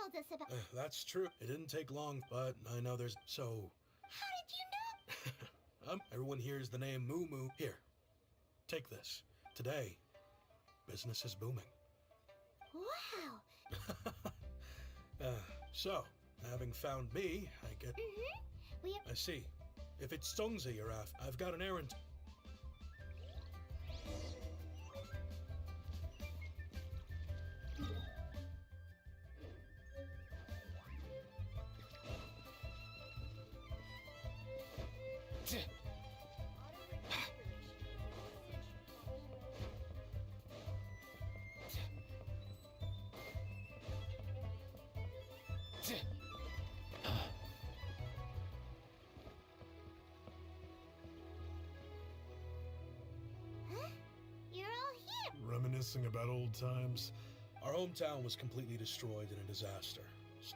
told us about... That's true. It didn't take long, but I know there's... So... How did you know? Everyone hears the name Moo Moo. Here, take this. Today, business is booming. Wow. So, having found me, I get... We I see. If it's Songzi you're after, I've got an errand. You're all here. Reminiscing about old times. Our hometown was completely destroyed in a disaster.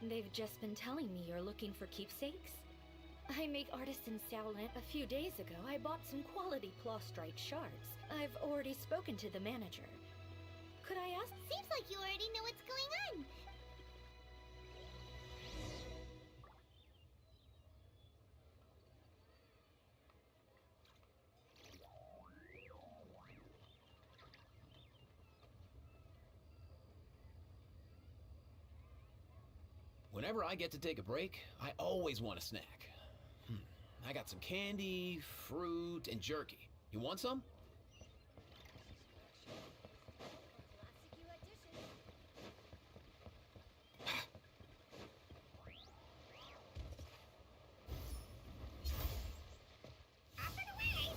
They've just been telling me you're looking for keepsakes. I make artisan Xiaolin. A few days ago, I bought some quality plastrite shards. I've already spoken to the manager. Could I ask? Seems like you already know what's going on. Whenever I get to take a break, I always want a snack. I got some candy, fruit, and jerky. You want some? Up and away!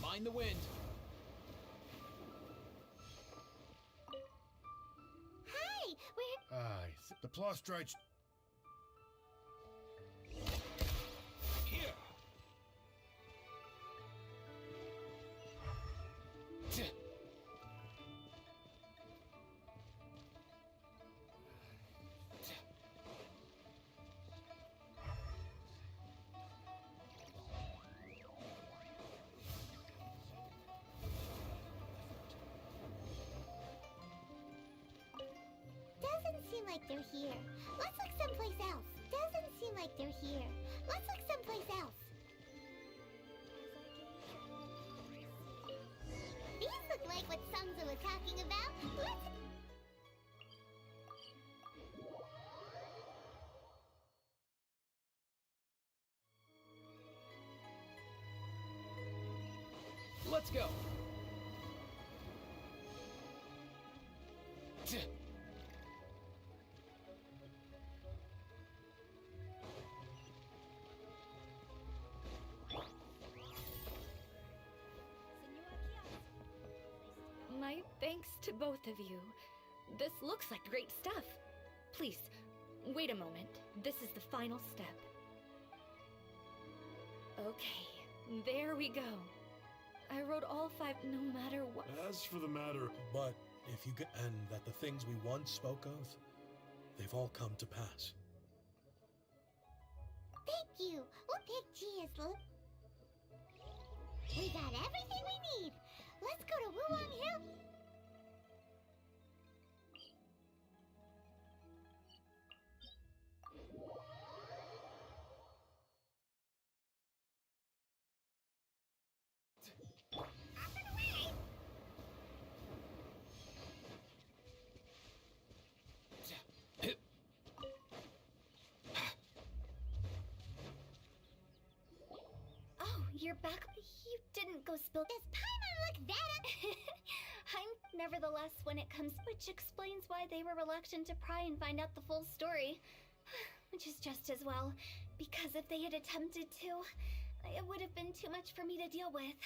Mind the wind. Hi, we're... Aye, the plastrite... Here. Doesn't seem like they're here. Let's look someplace else. Doesn't seem like they're here. Let's look someplace else. These look like what Sungza was talking about. Let's... Let's go. My thanks to both of you. This looks like great stuff. Please, wait a moment. This is the final step. Okay, there we go. I wrote all 5 no matter what. As for the matter... But if you get... And that the things we once spoke of, they've all come to pass. Thank you. We'll take Gia's. We got everything we need. Let's go to Wuwang Hill. Up and away. Oh, you're back. You didn't go spill. Does Paimon look that up? I'm nevertheless when it comes, which explains why they were reluctant to pry and find out the full story. Which is just as well, because if they had attempted to, it would have been too much for me to deal with.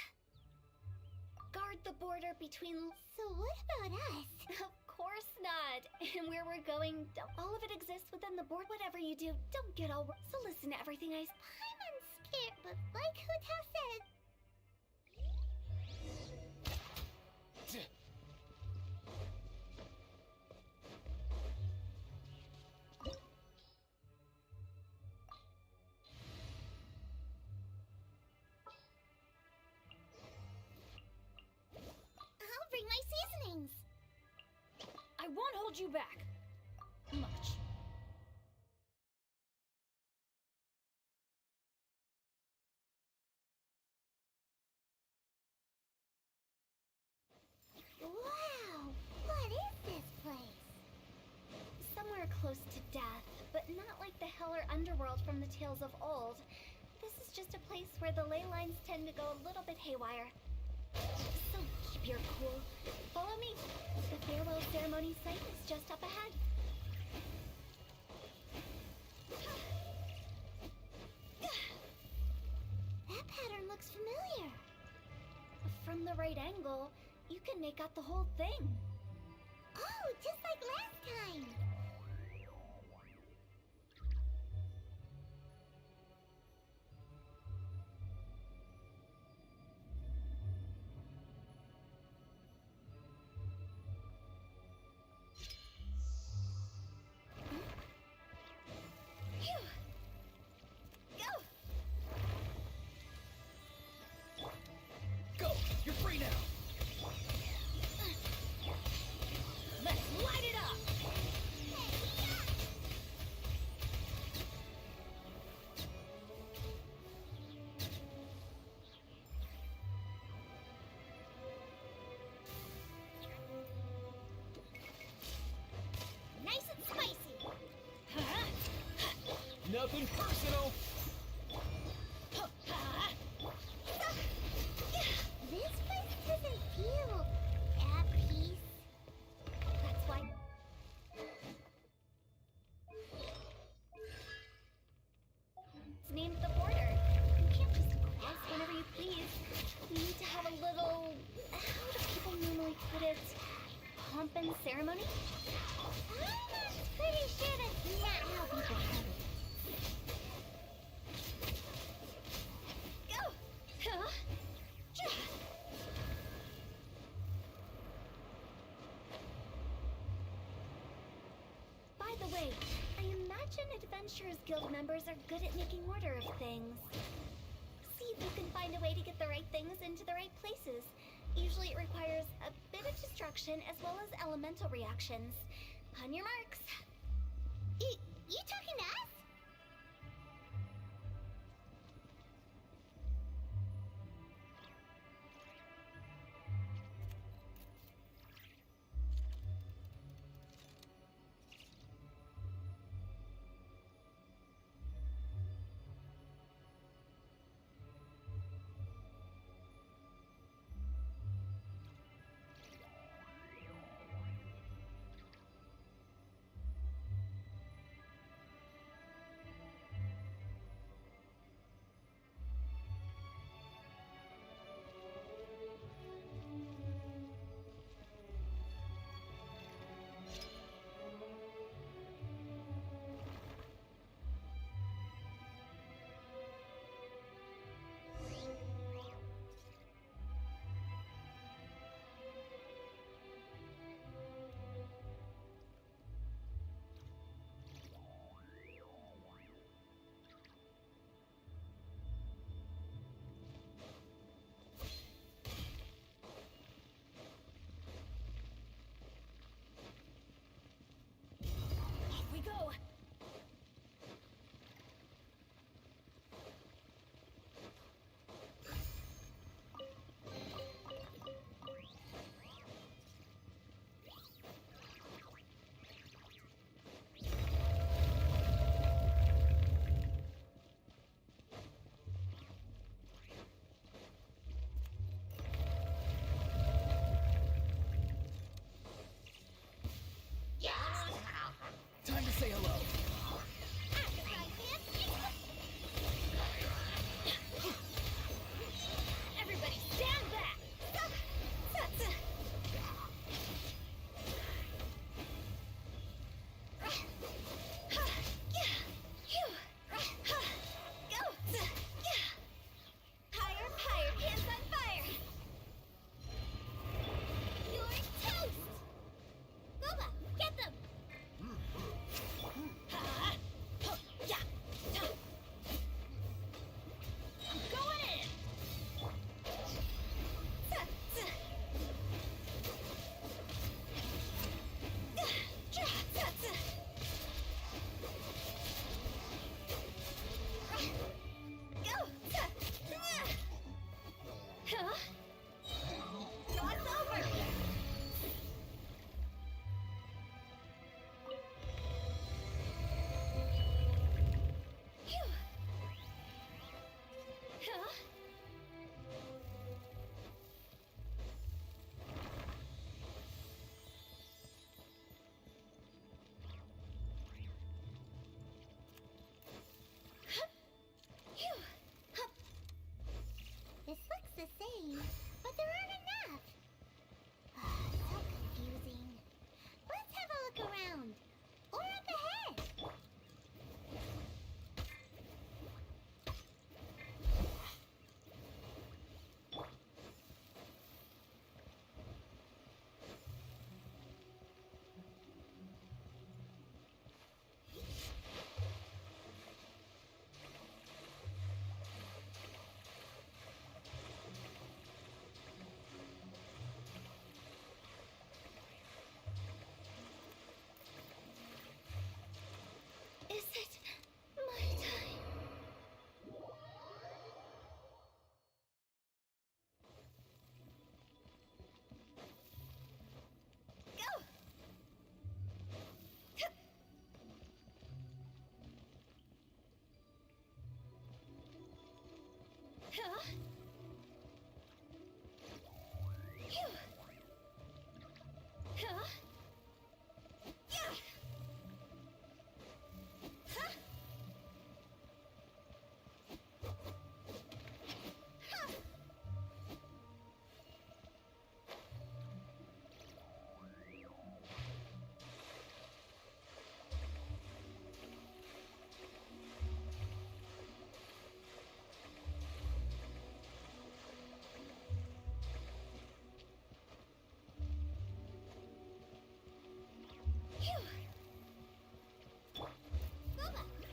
Guard the border between... So what about us? Of course not. And where we're going, all of it exists within the board. Whatever you do, don't get all... So listen to everything I... Paimon's scared, but like Huta said... things. I won't hold you back. Much. Wow! What is this place? Somewhere close to death, but not like the hell or underworld from the tales of old. This is just a place where the ley lines tend to go a little bit haywire. So keep your cool. Follow me. The farewell ceremony site is just up ahead. That pattern looks familiar. From the right angle, you can make out the whole thing. Oh, just like last time. Phew. Go! Go! You're free now! Let's light it up! Nice and spicy. Nothing personal! This place doesn't feel at peace. That's why. It's named the border. You can't just cross whenever you please. We need to have a little. How do people normally put it? Pomp and ceremony? I'm pretty sure that's not how people have it. Go! Huh? Tch. By the way, I imagine Adventurers Guild members are good at making order of things. See if you can find a way to get the right things into the right places. Usually it requires a bit of destruction as well as elemental reactions. On your marks. You talking to us?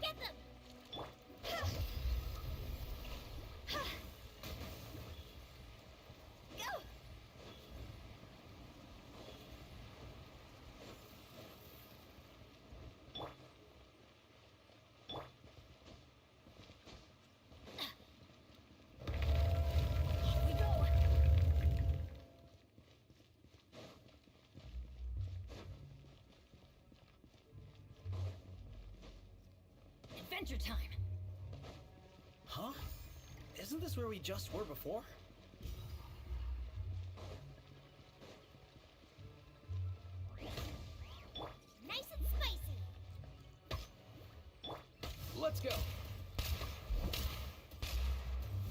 Get them! Go! Here we go! Adventure time! Huh? Isn't this where we just were before? Nice and spicy! Let's go.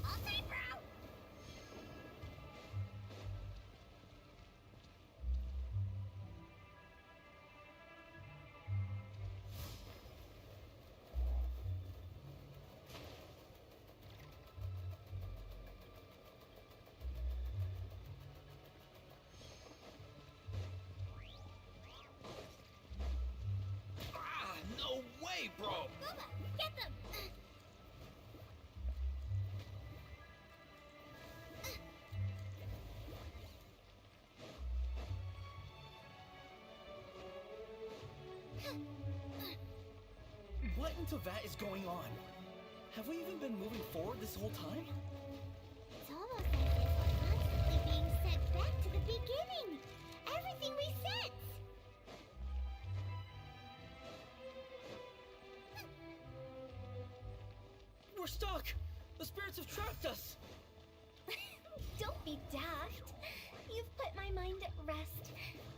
All time, bro! Ah, no way, bro. Booba, get them! What in Teyvat is going on? Have we even been moving forward this whole time? It's almost as if we're constantly being sent back to the beginning. Everything we sense. We're stuck! The spirits have trapped us! Don't be daft. You've put my mind at rest.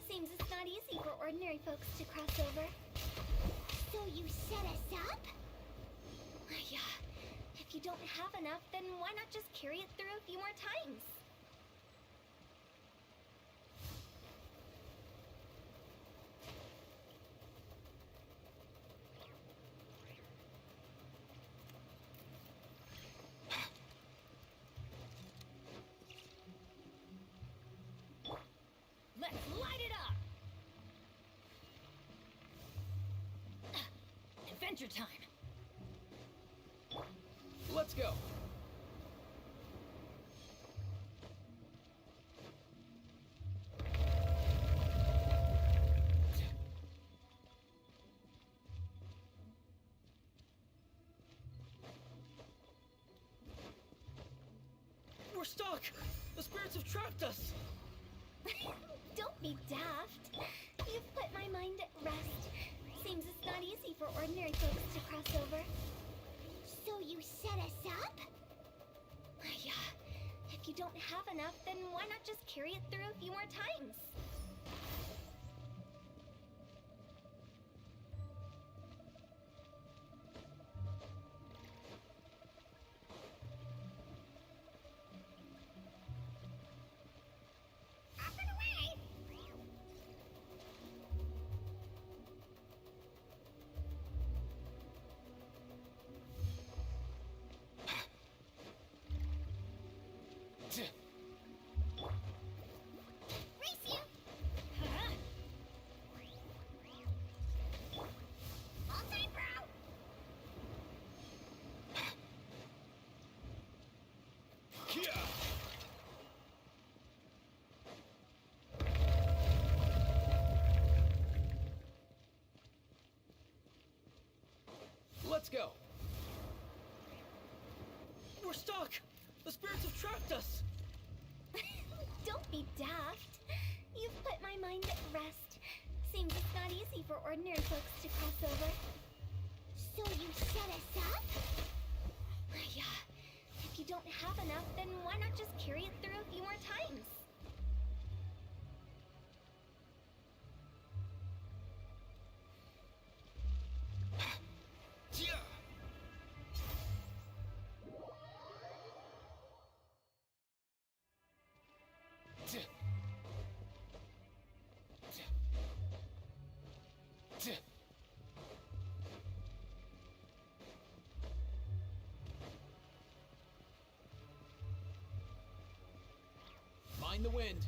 Seems it's not easy for ordinary folks to cross over. So you set us up? Yeah. If you don't have enough, then why not just carry it through a few more times? Let's light it up! Adventure time! Let's go. We're stuck! The spirits have trapped us! Don't be daft. You've put my mind at rest. Seems it's not easy for ordinary folks to cross over. So you set us up? Yeah. If you don't have enough, then why not just carry it through a few more times? Up and away! Race you! Huh? All time, bro! Yeah. Let's go. We're stuck! The spirits have trapped us! Don't be daft. You've put my mind at rest. Seems it's not easy for ordinary folks to cross over. So you set us up? Yeah. If you you don't have enough, then why not just carry it through a few more times? Mind the wind.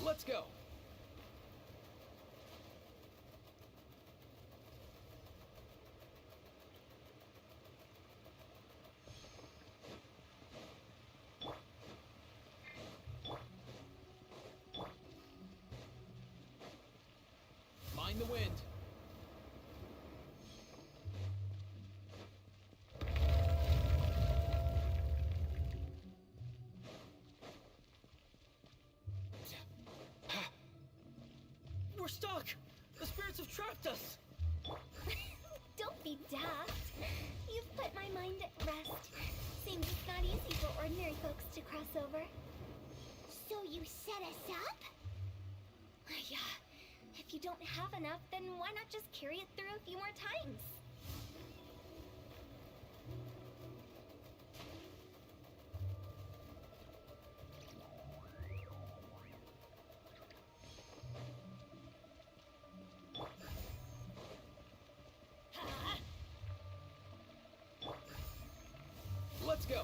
Let's go. Mind the wind. We're stuck! The spirits have trapped us! Don't be daft. You've put my mind at rest. Seems it's not easy for ordinary folks to cross over. So you set us up? Yeah. If you don't have enough, then why not just carry it through a few more times? Let's go.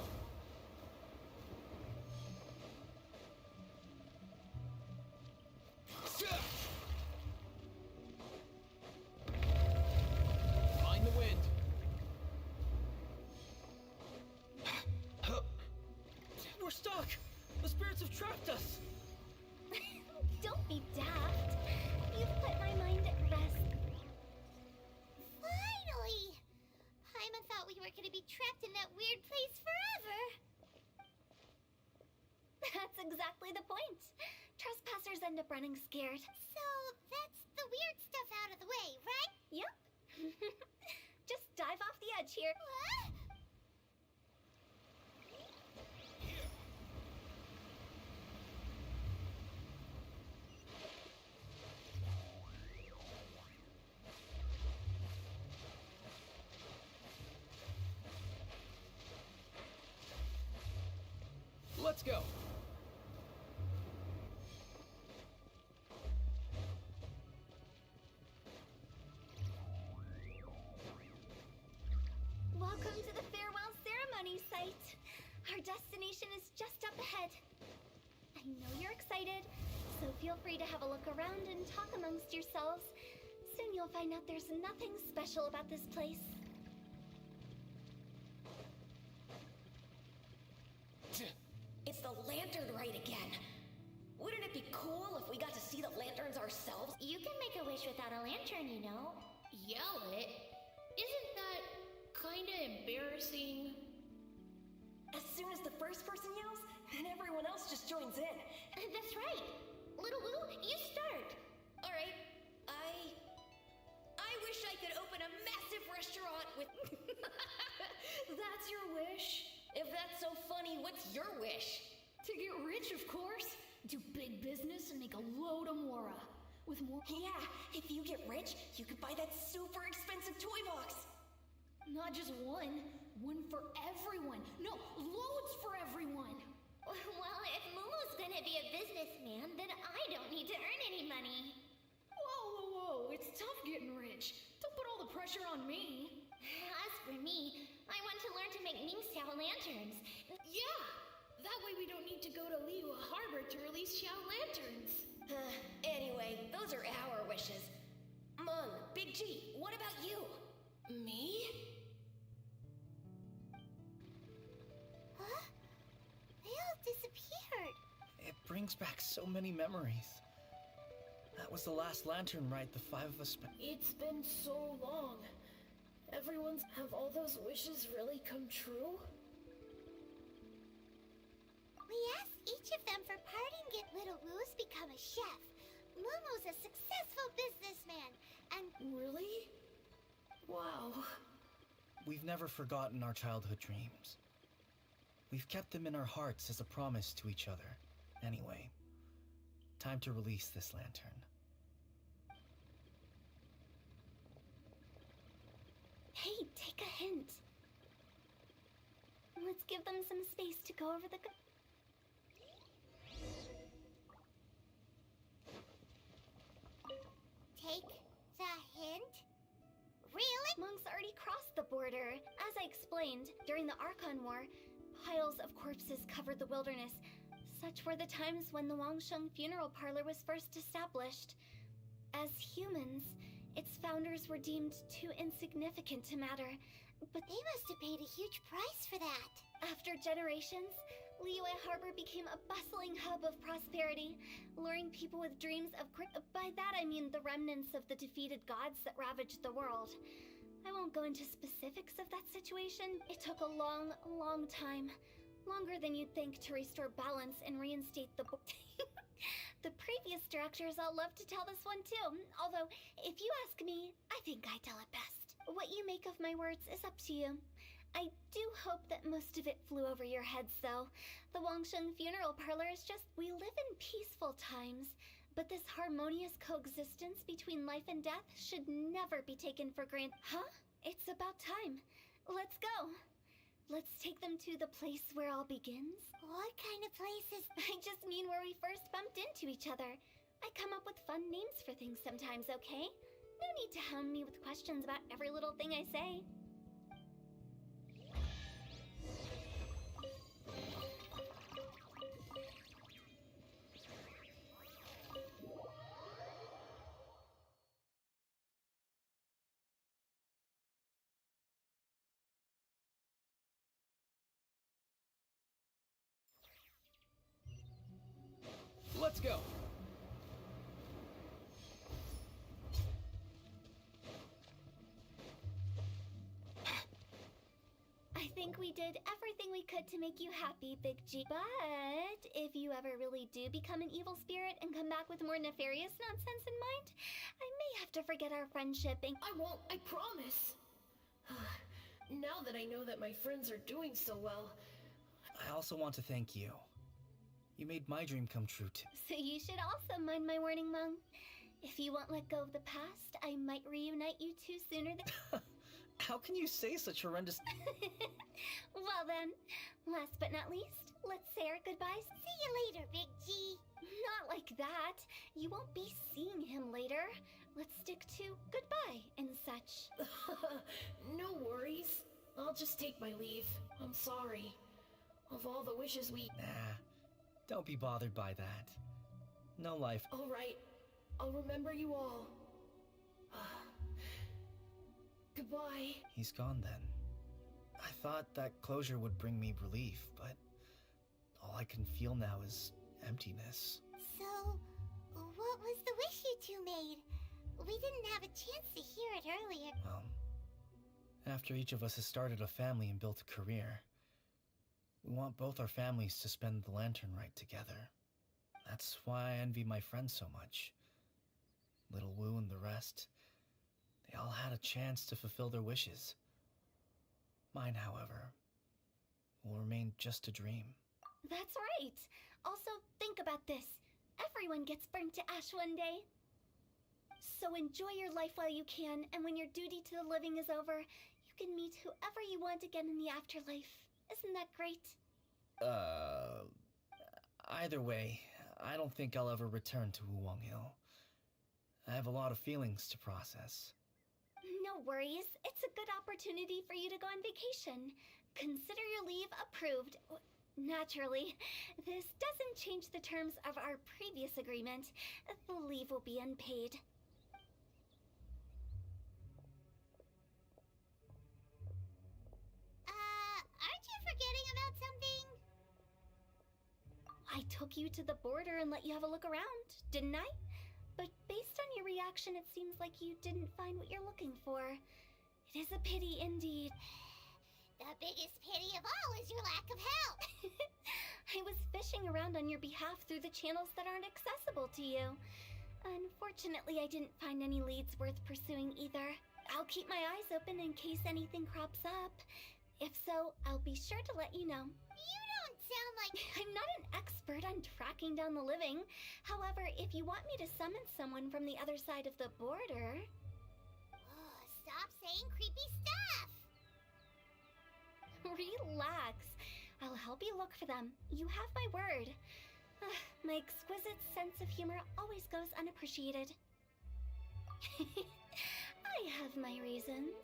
Mind the wind. We're stuck! The spirits have trapped us! Don't be daft. You've put my mind at rest. Finally! Paimon thought we were gonna be trapped in that weird place forever. That's exactly the point. Trespassers end up running scared. So that's the weird stuff out of the way, right? Yep. Just dive off the edge here. What? Let's go. Welcome to the farewell ceremony site. Our destination is just up ahead. I know you're excited, so feel free to have a look around and talk amongst yourselves. Soon you'll find out there's nothing special about this place. It's the lantern rite again. Wouldn't it be cool if we got to see the lanterns ourselves? You can make a wish without a lantern, you know. Yell it? Isn't that kinda embarrassing? As soon as the first person yells, then everyone else just joins in. That's right. Little Woo, you start. All right, I wish I could open a massive restaurant with... That's your wish? If that's so funny, what's your wish? To get rich, of course. Do big business and make a load of Mora. With more. Yeah, if you get rich, you could buy that super expensive toy box. Not just one. One for everyone. No, loads for everyone. Well, if Momo's gonna be a businessman, then I don't need to earn any money. Whoa, know, it's tough getting rich. Don't put all the pressure on me. As for me, I want to learn to make Xiao lanterns. Yeah, that way we don't need to go to Liyue Harbor to release Xiao lanterns. Anyway, those are our wishes. Mung, Big G, what about you? Me? Huh? They all disappeared. It brings back so many memories. That was the last lantern ride the five of us spent. It's been so long. Have all those wishes really come true? We asked each of them for parting gift. Little Wu's become a chef. Momo's a successful businessman. And Really? Wow. We've never forgotten our childhood dreams. We've kept them in our hearts as a promise to each other. Anyway, time to release this lantern. Hey, take a hint. Let's give them some space to go over the... take the hint? Really? Monks already crossed the border. As I explained, during the Archon War, piles of corpses covered the wilderness. Such were the times when the Wangsheng funeral parlor was first established. As humans, its founders were deemed too insignificant to matter, but They must have paid a huge price for that. after generations, Liyue Harbor became a bustling hub of prosperity, luring people with dreams of by that I mean the remnants of the defeated gods that ravaged the world. I won't go into specifics of that situation. It took a long, long time. Longer than you'd think to restore balance and reinstate the The previous directors all love to tell this one too. Although, if you ask me, I think I tell it best. What you make of my words is up to you. I do hope that most of it flew over your heads, though. The Wangsheng funeral parlor is just, we live in peaceful times. But this harmonious coexistence between life and death should never be taken for granted. Huh? It's about time. Let's go. Let's take them to the place where all begins. What kind of place is... I just mean where we first bumped into each other. I come up with fun names for things sometimes, okay? No need to hound me with questions about every little thing I say. Let's go. I think we did everything we could to make you happy, Big G. But if you ever really do become an evil spirit and come back with more nefarious nonsense in mind, I may have to forget our friendship and... I won't, I promise. Now that I know that my friends are doing so well, I also want to thank you. You made my dream come true too. So you should also mind my warning, Mung. If you won't let go of the past, I might reunite you two sooner than... How can you say such horrendous... Well then, last but not least, let's say our goodbyes. See you later, Big G. Not like that. You won't be seeing him later. Let's stick to goodbye and such. no worries. I'll just take my leave. I'm sorry. Of all the wishes we... Nah, don't be bothered by that. No life. All right. I'll remember you all. Goodbye. He's gone then. I thought that closure would bring me relief, but all I can feel now is emptiness. So, what was the wish you two made? We didn't have a chance to hear it earlier. Well, after each of us has started a family and built a career, we want both our families to spend the lantern rite together. That's why I envy my friends so much. Little Wu and the rest, they all had a chance to fulfill their wishes. Mine, however, will remain just a dream. That's right. Also, think about this. Everyone gets burnt to ash one day. So enjoy your life while you can, and when your duty to the living is over, you can meet whoever you want again in the afterlife. Isn't that great? Either way, I don't think I'll ever return to Wulong Hill. I have a lot of feelings to process. No worries. It's a good opportunity for you to go on vacation. Consider your leave approved. Naturally, this doesn't change the terms of our previous agreement. The leave will be unpaid. Aren't you forgetting about something? I took you to the border and let you have a look around, didn't I? But based on your reaction, it seems like you didn't find what you're looking for. It is a pity indeed. The biggest pity of all is your lack of help. I was fishing around on your behalf through the channels that aren't accessible to you. Unfortunately, I didn't find any leads worth pursuing either. I'll keep my eyes open in case anything crops up. If so, I'll be sure to let you know. You don't sound like... I'm not an expert on tracking down the living. However, if you want me to summon someone from the other side of the border... Oh, stop saying creepy stuff. Relax. I'll help you look for them. You have my word. My exquisite sense of humor always goes unappreciated. I have my reasons.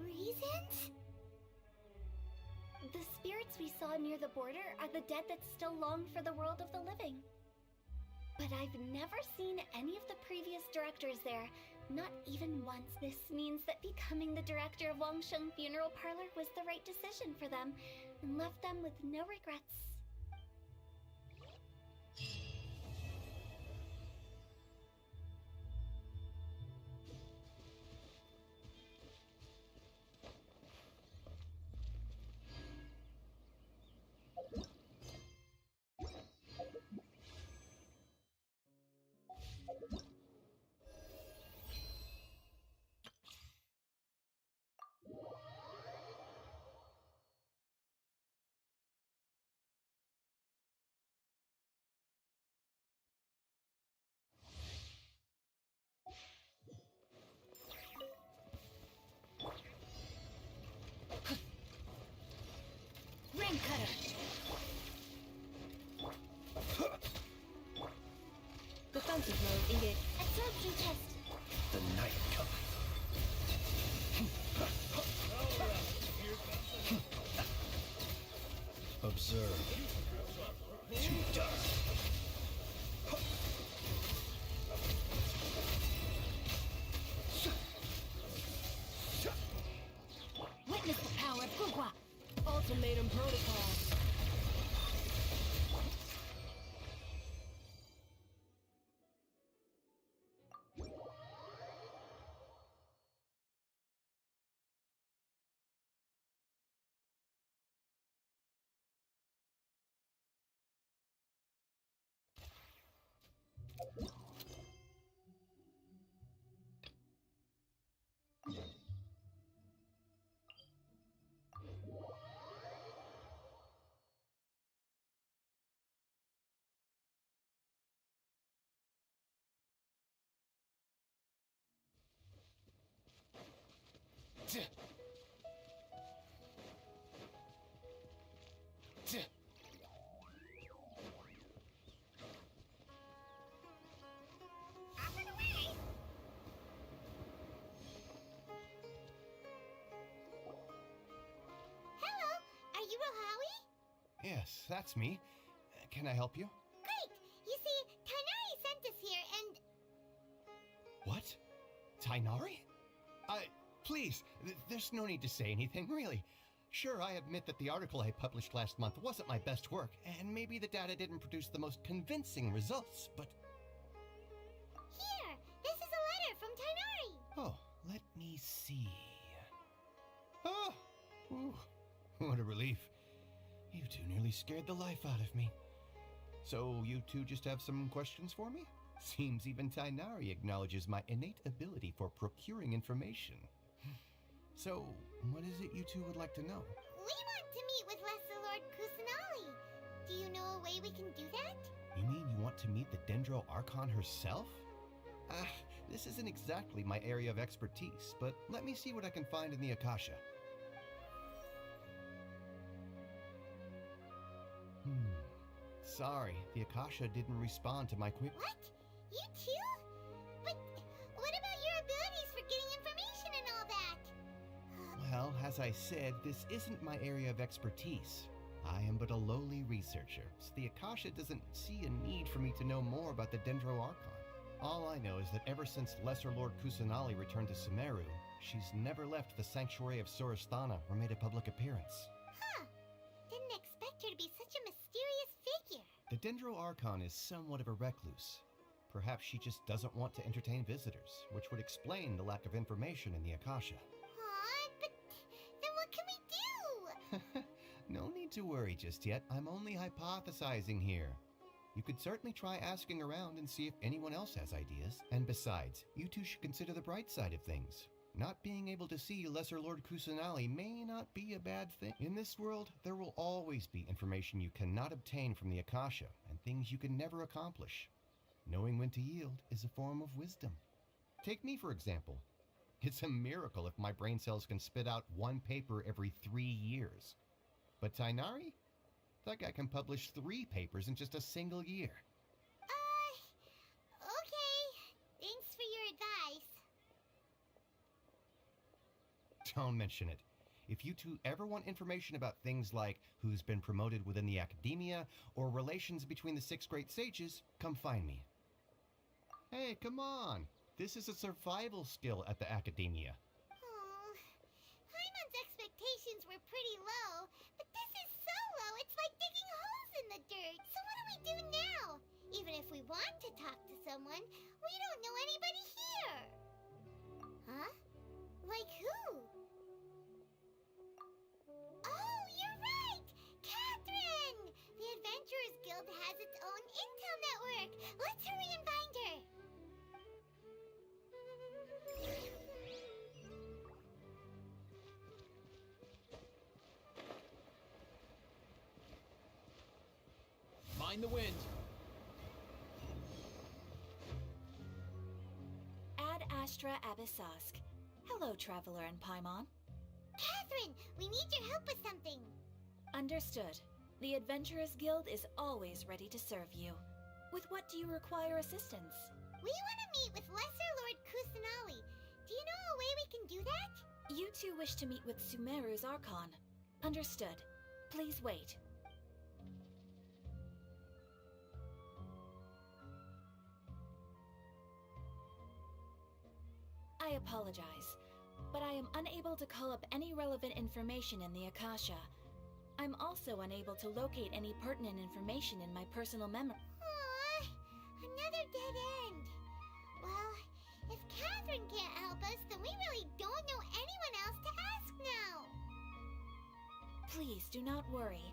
Reasons? The spirits we saw near the border are the dead that still long for the world of the living. But I've never seen any of the previous directors there, not even once. This means that becoming the director of Wangsheng Funeral Parlor was the right decision for them, and left them with no regrets. Rain cutter. Defensive mode engaged. Absorption test. The night cometh. Observe. To dust. Witness the power of Gugwa. Ultimatum protocol. Up and away. Hello, are you Rohawi? Yes, that's me. Can I help you? Great. You see, Tainari sent us here and... What? Tainari? Please, there's no need to say anything, really. Sure, I admit that the article I published last month wasn't my best work, and maybe the data didn't produce the most convincing results, but... Here, this is a letter from Tainari. Oh, let me see... Oh! Ooh, what a relief. You two nearly scared the life out of me. So, you two just have some questions for me? Seems even Tainari acknowledges my innate ability for procuring information. So, what is it you two would like to know? We want to meet with Lesser Lord Kusanali. Do you know a way we can do that? You mean you want to meet the Dendro Archon herself? This isn't exactly my area of expertise, but let me see what I can find in the Akasha. Sorry, the Akasha didn't respond to my quick... What? You too? But Well, as I said, this isn't my area of expertise. I am but a lowly researcher, so the Akasha doesn't see a need for me to know more about the Dendro Archon. All I know is that ever since Lesser Lord Kusanali returned to Sumeru, she's never left the Sanctuary of Sorasthana or made a public appearance. Huh. Didn't expect her to be such a mysterious figure. The Dendro Archon is somewhat of a recluse. Perhaps she just doesn't want to entertain visitors, which would explain the lack of information in the Akasha. Aw, but then what can we do? No need to worry just yet. I'm only hypothesizing here. You could certainly try asking around and see if anyone else has ideas. And besides, you two should consider the bright side of things. Not being able to see Lesser Lord Kusanali may not be a bad thing. In this world, there will always be information you cannot obtain from the Akasha, and things you can never accomplish. Knowing when to yield is a form of wisdom. Take me, for example. It's a miracle if my brain cells can spit out one paper every 3 years. But Tainari? That guy can publish 3 papers in just a single year. Okay. Thanks for your advice. Don't mention it. If you two ever want information about things like who's been promoted within the academia or relations between the 6 great sages, come find me. Hey, come on. This is a survival skill at the academia. Oh, Paimon's expectations were pretty low, but this is so low it's like digging holes in the dirt. So what do we do now? Even if we want to talk to someone, we don't know anybody here. Huh? Like who? Oh, you're right! Catherine! The Adventurers Guild has its own intel network. Let's hurry and find her. Mind the wind. Ad Astra Abyssask. Hello, Traveler and Paimon. Catherine, we need your help with something. Understood. The Adventurers Guild is always ready to serve you. With what do you require assistance? We want to meet with Lesser Lord Kusanali. Do you know a way we can do that? You two wish to meet with Sumeru's Archon. Understood. Please wait. I apologize, but I am unable to call up any relevant information in the Akasha. I'm also unable to locate any pertinent information in my personal memory. Aww, another dead end. Well, if Catherine can't help us, then we really don't know anyone else to ask now. Please do not worry.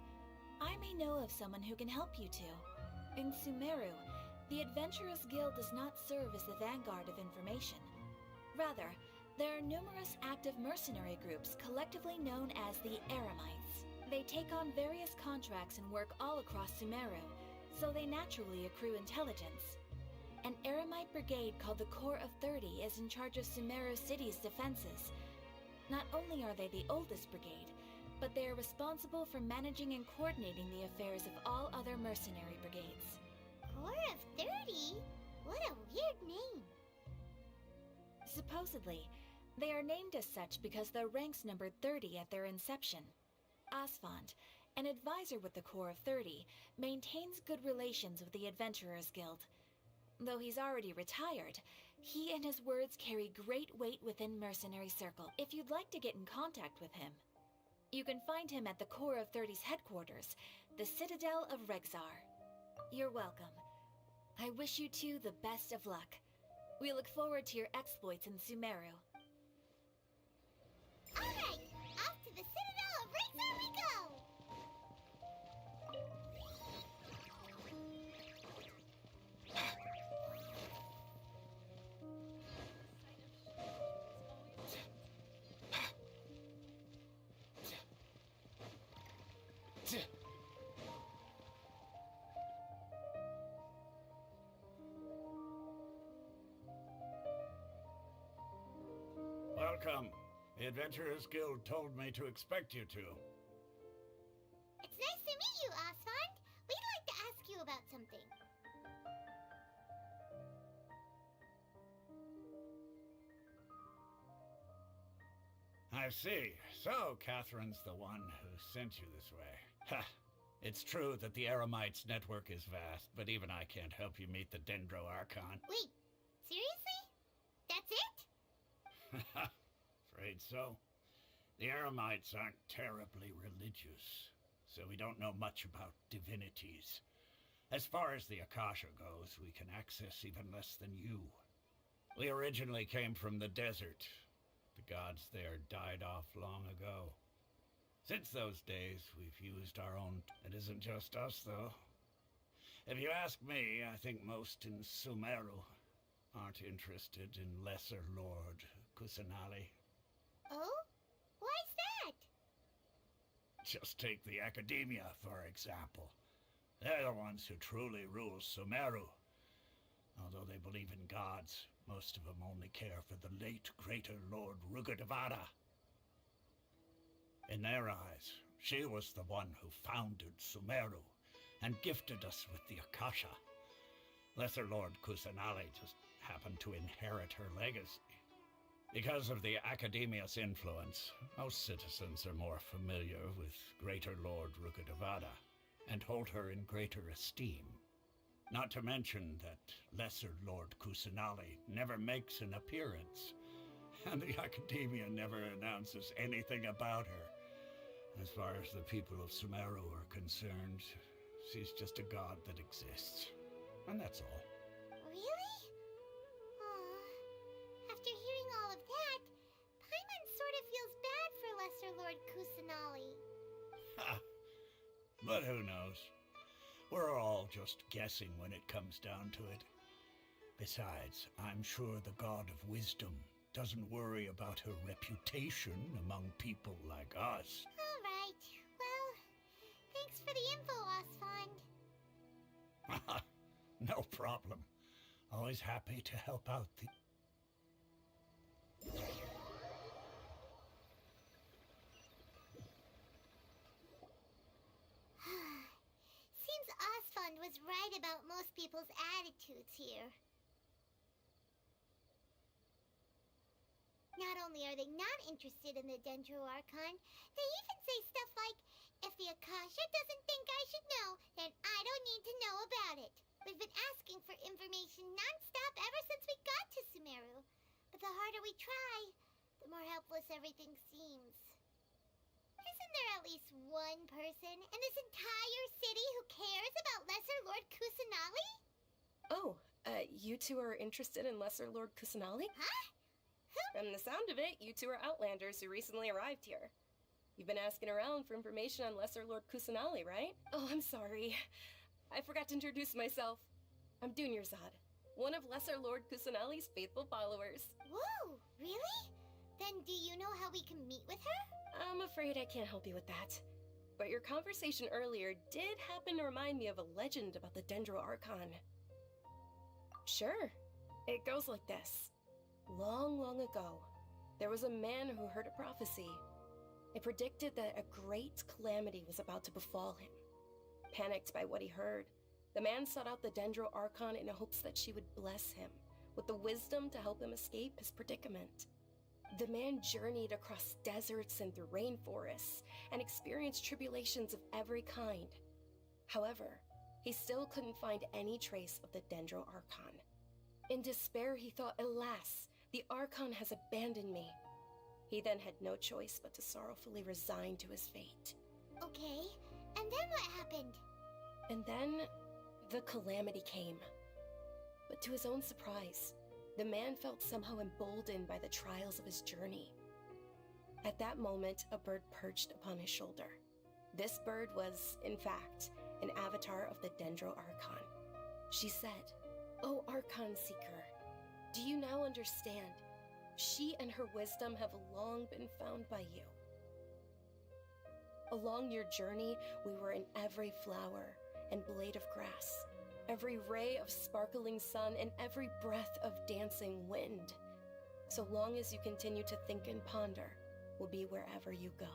I may know of someone who can help you two. In Sumeru, the Adventurers Guild does not serve as the vanguard of information. Rather, there are numerous active mercenary groups collectively known as the Eremites. They take on various contracts and work all across Sumeru, so they naturally accrue intelligence. An Eremite brigade called the Corps of 30 is in charge of Sumeru City's defenses. Not only are they the oldest brigade, but they are responsible for managing and coordinating the affairs of all other mercenary brigades. Corps of 30? What a weird name. Supposedly, they are named as such because their ranks numbered 30 at their inception. Asfand, an advisor with the Corps of 30, maintains good relations with the Adventurers Guild. Though he's already retired, he and his words carry great weight within mercenary circle. If you'd like to get in contact with him, you can find him at the Corps of 30's headquarters, the Citadel of Rexar. You're welcome. I wish you two the best of luck. We look forward to your exploits in Sumeru. Alright, off to the Citadel of Rexar we go! Welcome. The Adventurers Guild told me to expect you two. It's nice to meet you, Asfand. We'd like to ask you about something. I see. So, Catherine's the one who sent you this way. Ha! It's true that the Eremites' network is vast, but even I can't help you meet the Dendro Archon. Wait, seriously? That's it? Afraid so. The Eremites aren't terribly religious, so we don't know much about divinities. As far as the Akasha goes, we can access even less than you. We originally came from the desert. The gods there died off long ago. Since those days, we've used our own... It isn't just us, though. If you ask me, I think most in Sumeru aren't interested in Lesser Lord Kusanali. Oh? Why's that? Just take the Academia, for example. They're the ones who truly rule Sumeru. Although they believe in gods, most of them only care for the late Greater Lord Rugadavada. In their eyes, she was the one who founded Sumeru and gifted us with the Akasha. Lesser Lord Kusanali just happened to inherit her legacy. Because of the Academia's influence, most citizens are more familiar with Greater Lord Rugadavada and hold her in greater esteem. Not to mention that Lesser Lord Kusanali never makes an appearance, and the Academia never announces anything about her. As far as the people of Sumeru are concerned, she's just a god that exists. And that's all. Really? Aw. After hearing all of that, Paimon sort of feels bad for Lesser Lord Kusanali. Ha! But who knows? We're all just guessing when it comes down to it. Besides, I'm sure the god of wisdom doesn't worry about her reputation among people like us. All right. Well, thanks for the info, Osfond. No problem. Always happy to help out the... Seems Osfond was right about most people's attitudes here. Not only are they not interested in the Dendro Archon, they even say stuff like, if the Akasha doesn't think I should know, then I don't need to know about it. We've been asking for information non-stop ever since we got to Sumeru. But the harder we try, the more helpless everything seems. Isn't there at least one person in this entire city who cares about Lesser Lord Kusanali? Oh, you two are interested in Lesser Lord Kusanali? Huh? From the sound of it, you two are Outlanders who recently arrived here. You've been asking around for information on Lesser Lord Kusanali, right? Oh, I'm sorry. I forgot to introduce myself. I'm Dunyarzad, one of Lesser Lord Kusanali's faithful followers. Whoa, really? Then do you know how we can meet with her? I'm afraid I can't help you with that. But your conversation earlier did happen to remind me of a legend about the Dendro Archon. Sure. It goes like this. Long, long ago, there was a man who heard a prophecy. It predicted that a great calamity was about to befall him. Panicked by what he heard, the man sought out the Dendro Archon in hopes that she would bless him with the wisdom to help him escape his predicament. The man journeyed across deserts and through rainforests and experienced tribulations of every kind. However, he still couldn't find any trace of the Dendro Archon. In despair, he thought, alas, the Archon has abandoned me. He then had no choice but to sorrowfully resign to his fate. Okay, and then what happened? And then, the calamity came. But to his own surprise, the man felt somehow emboldened by the trials of his journey. At that moment, a bird perched upon his shoulder. This bird was, in fact, an avatar of the Dendro Archon. She said, "O Archon Seeker, do you now understand? She and her wisdom have long been found by you. Along your journey, we were in every flower and blade of grass, every ray of sparkling sun, and every breath of dancing wind. So long as you continue to think and ponder, we'll be wherever you go."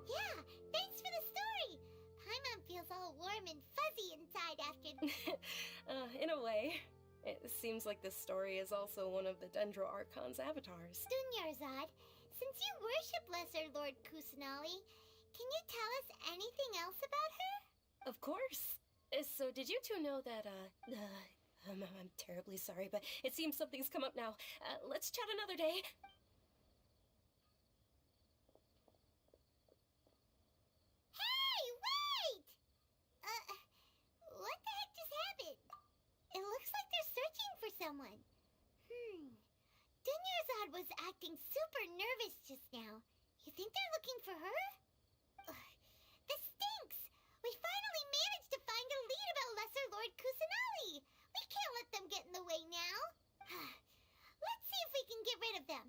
Yeah, thanks for the story! Paimon feels all warm and fuzzy inside after... In a way. It seems like this story is also one of the Dendro Archon's avatars. Dunyarzad, Since you worship Lesser Lord Kusanali, can you tell us anything else about her? Of course. So did you two know that, I'm terribly sorry, but it seems something's come up now. Let's chat another day. Hey, wait! What the heck just happened? It looks like they're searching for someone. Dunyarzad was acting super nervous just now. You think they're looking for her? This stinks! We finally managed to find a lead about Lesser Lord Kusanali! We can't let them get in the way now. Let's see if we can get rid of them.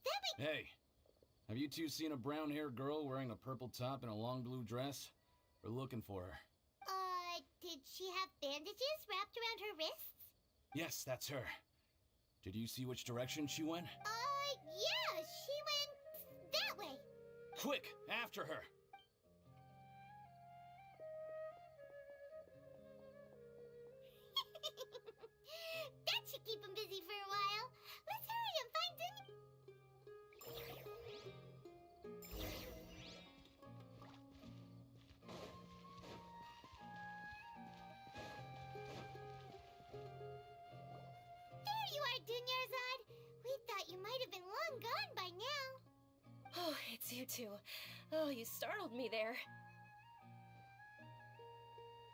Then we... Hey, have you two seen a brown-haired girl wearing a purple top and a long blue dress? We're looking for her. Did she have bandages wrapped around her wrists? Yes, that's her. Did you see which direction she went? Yeah, she went that way. Quick, after her! That should keep him busy for a while. Let's hurry and find Dunya. There you are, Dunyarzad. We thought you might have been long gone by now. Oh, it's you two. Oh, you startled me there.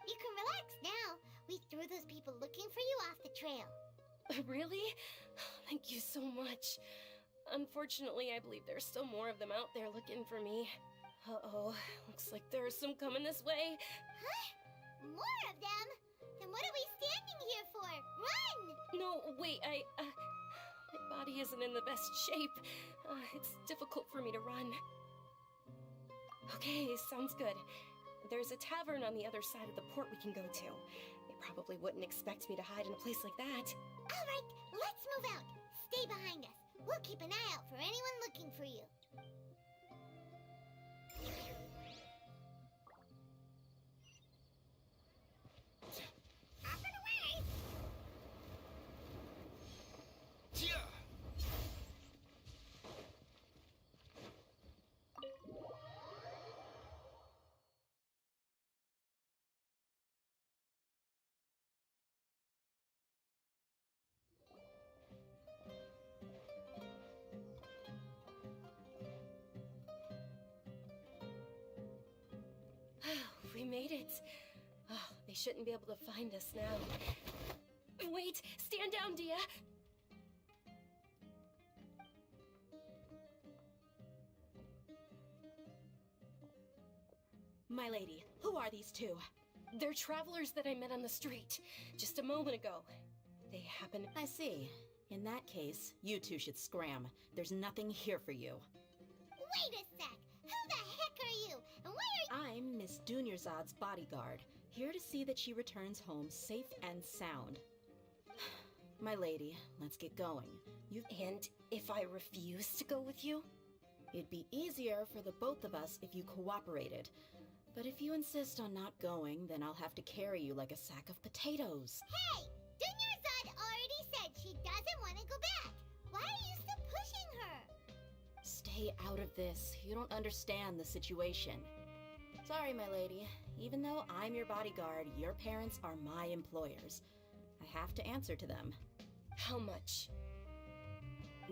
You can relax now. We threw those people looking for you off the trail. Really? Thank you so much. Unfortunately, I believe there's still more of them out there looking for me. Uh-oh, looks like there's some coming this way. Huh? More of them? Then what are we standing here for? Run! No, wait, my body isn't in the best shape. It's difficult for me to run. Okay, sounds good. There's a tavern on the other side of the port we can go to. They probably wouldn't expect me to hide in a place like that. All right, let's move out. Stay behind us. We'll keep an eye out for anyone looking for you. Up and away! We made it. Oh, they shouldn't be able to find us now. Wait, stand down, Dia. My lady, who are these two? They're travelers that I met on the street just a moment ago. They happen... I see. In that case, you two should scram. There's nothing here for you. Wait a sec! Who the heck are you? And why are you... I'm Miss Dunyarzad's bodyguard, here to see that she returns home safe and sound. My lady, let's get going. And if I refuse to go with you? It'd be easier for the both of us if you cooperated. But if you insist on not going, then I'll have to carry you like a sack of potatoes. Hey! Dunyarzad already said she doesn't want to go back. Why are you still pushing her? Stay out of this. You don't understand the situation. Sorry, my lady. Even though I'm your bodyguard, your parents are my employers. I have to answer to them. How much?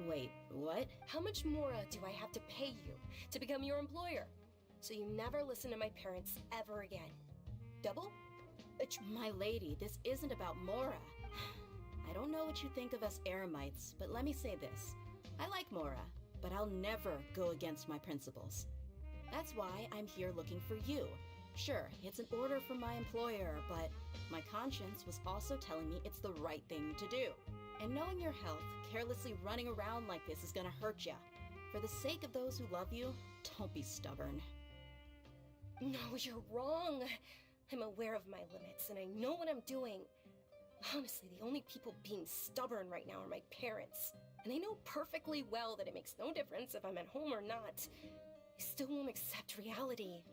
Wait, what? How much more do I have to pay you to become your employer? So you never listen to my parents ever again. Double? My lady, this isn't about Mora. I don't know what you think of us Eremites, but let me say this. I like Mora, but I'll never go against my principles. That's why I'm here looking for you. Sure, it's an order from my employer, but my conscience was also telling me it's the right thing to do. And knowing your health, carelessly running around like this is gonna hurt ya. For the sake of those who love you, don't be stubborn. No, you're wrong. I'm aware of my limits, and I know what I'm doing. Honestly, the only people being stubborn right now are my parents. And they know perfectly well that it makes no difference if I'm at home or not. They still won't accept reality.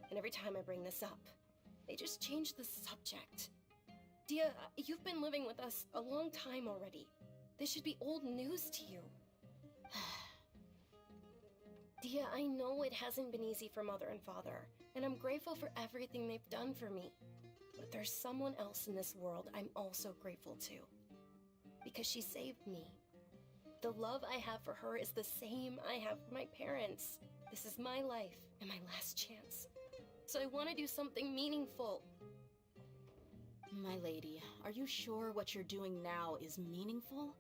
And every time I bring this up, they just change the subject. Dia, you've been living with us a long time already. This should be old news to you. Dia, I know it hasn't been easy for Mother and Father, and I'm grateful for everything they've done for me. But there's someone else in this world I'm also grateful to. Because she saved me. The love I have for her is the same I have for my parents. This is my life and my last chance. So I want to do something meaningful. My lady, are you sure what you're doing now is meaningful?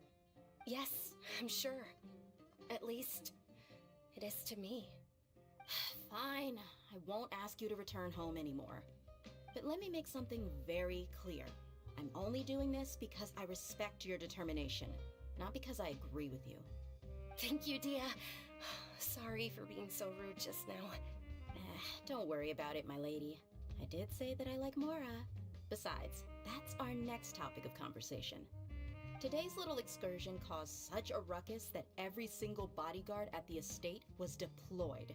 Yes, I'm sure. At least, it is to me. Fine, I won't ask you to return home anymore. But let me make something very clear. I'm only doing this because I respect your determination, not because I agree with you. Thank you, Dia. Sorry for being so rude just now. Don't worry about it, my lady. I did say that I like Mora. Besides, that's our next topic of conversation. Today's little excursion caused such a ruckus that every single bodyguard at the estate was deployed.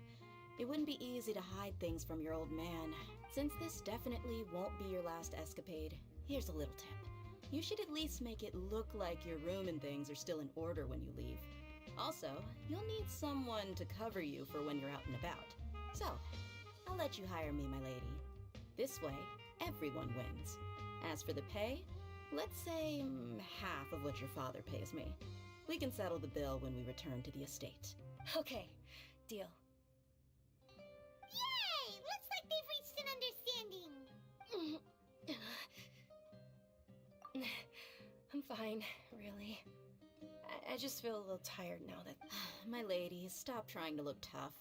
It wouldn't be easy to hide things from your old man. Since this definitely won't be your last escapade, here's a little tip. You should at least make it look like your room and things are still in order when you leave. Also, you'll need someone to cover you for when you're out and about. So, I'll let you hire me, my lady. This way, everyone wins. As for the pay, let's say half of what your father pays me. We can settle the bill when we return to the estate. Okay, deal. Yay! Looks like they've reached an understanding. I'm fine, really. I just feel a little tired now that... My lady, stop trying to look tough.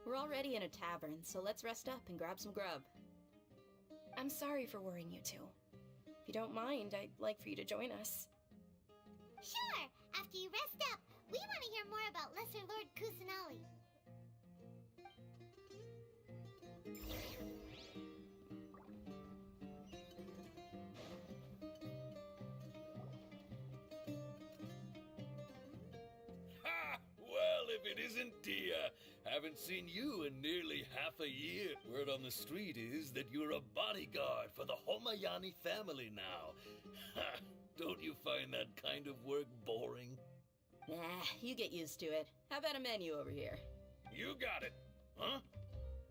We're already in a tavern, so let's rest up and grab some grub. I'm sorry for worrying you two. If you don't mind, I'd like for you to join us. Sure! After you rest up, we want to hear more about Lesser Lord Kusanali. Ha! Well, if it isn't Dia. Haven't seen you in nearly half a year. Word on the street is that you're a bodyguard for the Homayani family now. Ha! Don't you find that kind of work boring? Nah, you get used to it. How about a menu over here? You got it. Huh?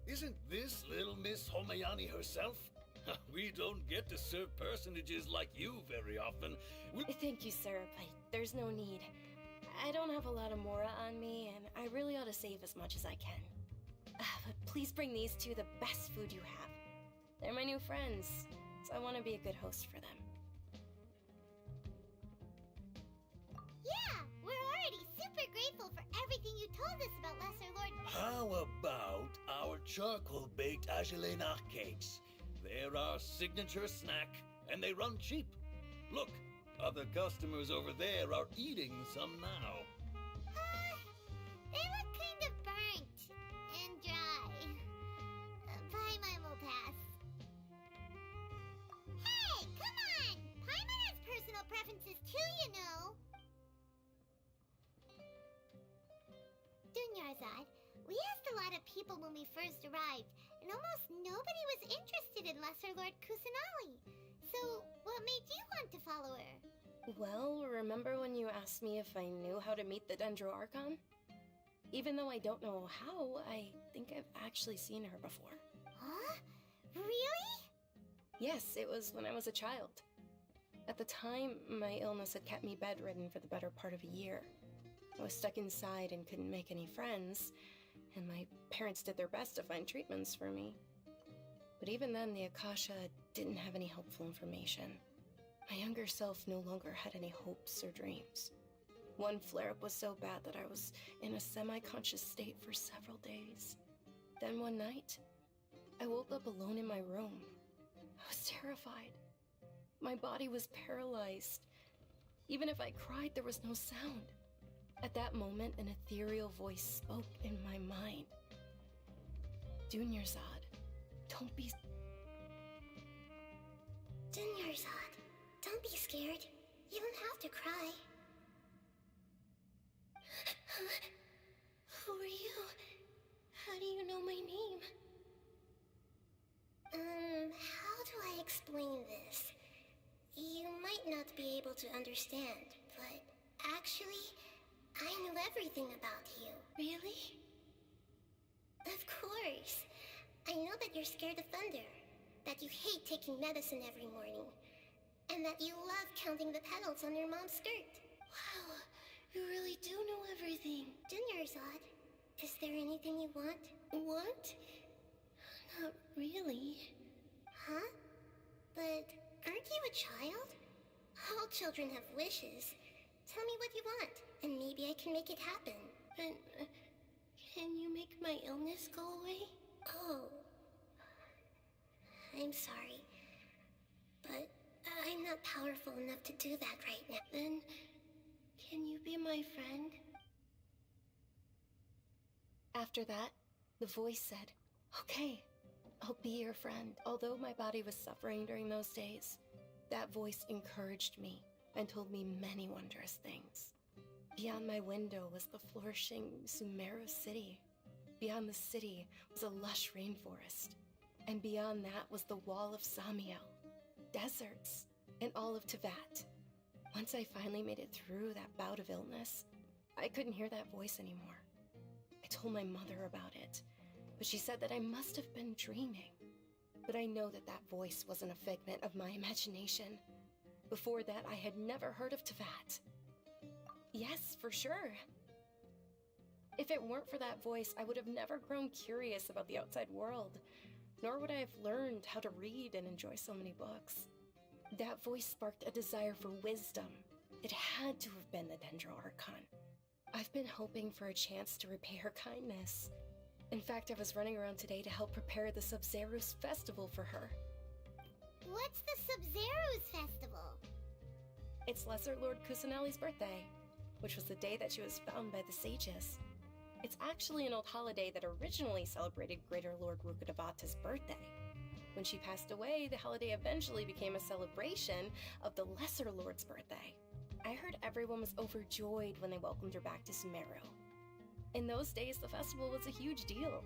Isn't this little Miss Homayani herself? We don't get to serve personages like you very often. Thank you, sir, but there's no need. I don't have a lot of Mora on me, and I really ought to save as much as I can. But please bring these two the best food you have. They're my new friends, so I want to be a good host for them. Yeah, we're already super grateful for everything you told us about Lesser Lord... How about our charcoal-baked Agelena cakes? They're our signature snack, and they run cheap. Look, other customers over there are eating some now. They look kind of burnt and dry. Paimon will pass. Hey, come on! Paimon has personal preferences too, you know. Dunyarzad, we asked a lot of people when we first arrived, and almost nobody was interested in Lesser Lord Kusanali. So, what made you want to follow her? Well, remember when you asked me if I knew how to meet the Dendro Archon? Even though I don't know how, I think I've actually seen her before. Huh? Really? Yes, it was when I was a child. At the time, my illness had kept me bedridden for the better part of a year. I was stuck inside and couldn't make any friends, and my parents did their best to find treatments for me. But even then, the Akasha didn't have any helpful information. My younger self no longer had any hopes or dreams. One flare-up was so bad that I was in a semi-conscious state for several days. Then one night, I woke up alone in my room. I was terrified. My body was paralyzed. Even if I cried, there was no sound. At that moment, an ethereal voice spoke in my mind. Dunyarzad, don't be... Dunyarzad, don't be scared. You don't have to cry. Who are you? How do you know my name? How do I explain this? You might not be able to understand, but actually, I knew everything about you. Really? Of course. I know that you're scared of thunder, that you hate taking medicine every morning, and that you love counting the petals on your mom's skirt. Wow, you really do know everything. Dinner, Zod. Is there anything you want? Want? Not really. Huh? But aren't you a child? All children have wishes. Tell me what you want, and maybe I can make it happen. But can you make my illness go away? Oh. I'm sorry. But I'm not powerful enough to do that right now. Then, can you be my friend? After that, the voice said, "Okay, I'll be your friend." Although my body was suffering during those days, that voice encouraged me and told me many wondrous things. Beyond my window was the flourishing Sumeru city. Beyond the city was a lush rainforest. And beyond that was the wall of Samiel, deserts, and all of Teyvat. Once I finally made it through that bout of illness, I couldn't hear that voice anymore. I told my mother about it, but she said that I must have been dreaming. But I know that that voice wasn't a figment of my imagination. Before that, I had never heard of Teyvat. Yes, for sure. If it weren't for that voice, I would have never grown curious about the outside world, nor would I have learned how to read and enjoy so many books. That voice sparked a desire for wisdom. It had to have been the Dendro Archon. I've been hoping for a chance to repay her kindness. In fact, I was running around today to help prepare the Sub-Zero's festival for her. What's the Sub-Zero's festival? It's Lesser Lord Kusanali's birthday, which was the day that she was found by the sages. It's actually an old holiday that originally celebrated Greater Lord Rukkhadevata's birthday. When she passed away, the holiday eventually became a celebration of the Lesser Lord's birthday. I heard everyone was overjoyed when they welcomed her back to Sumeru. In those days, the festival was a huge deal.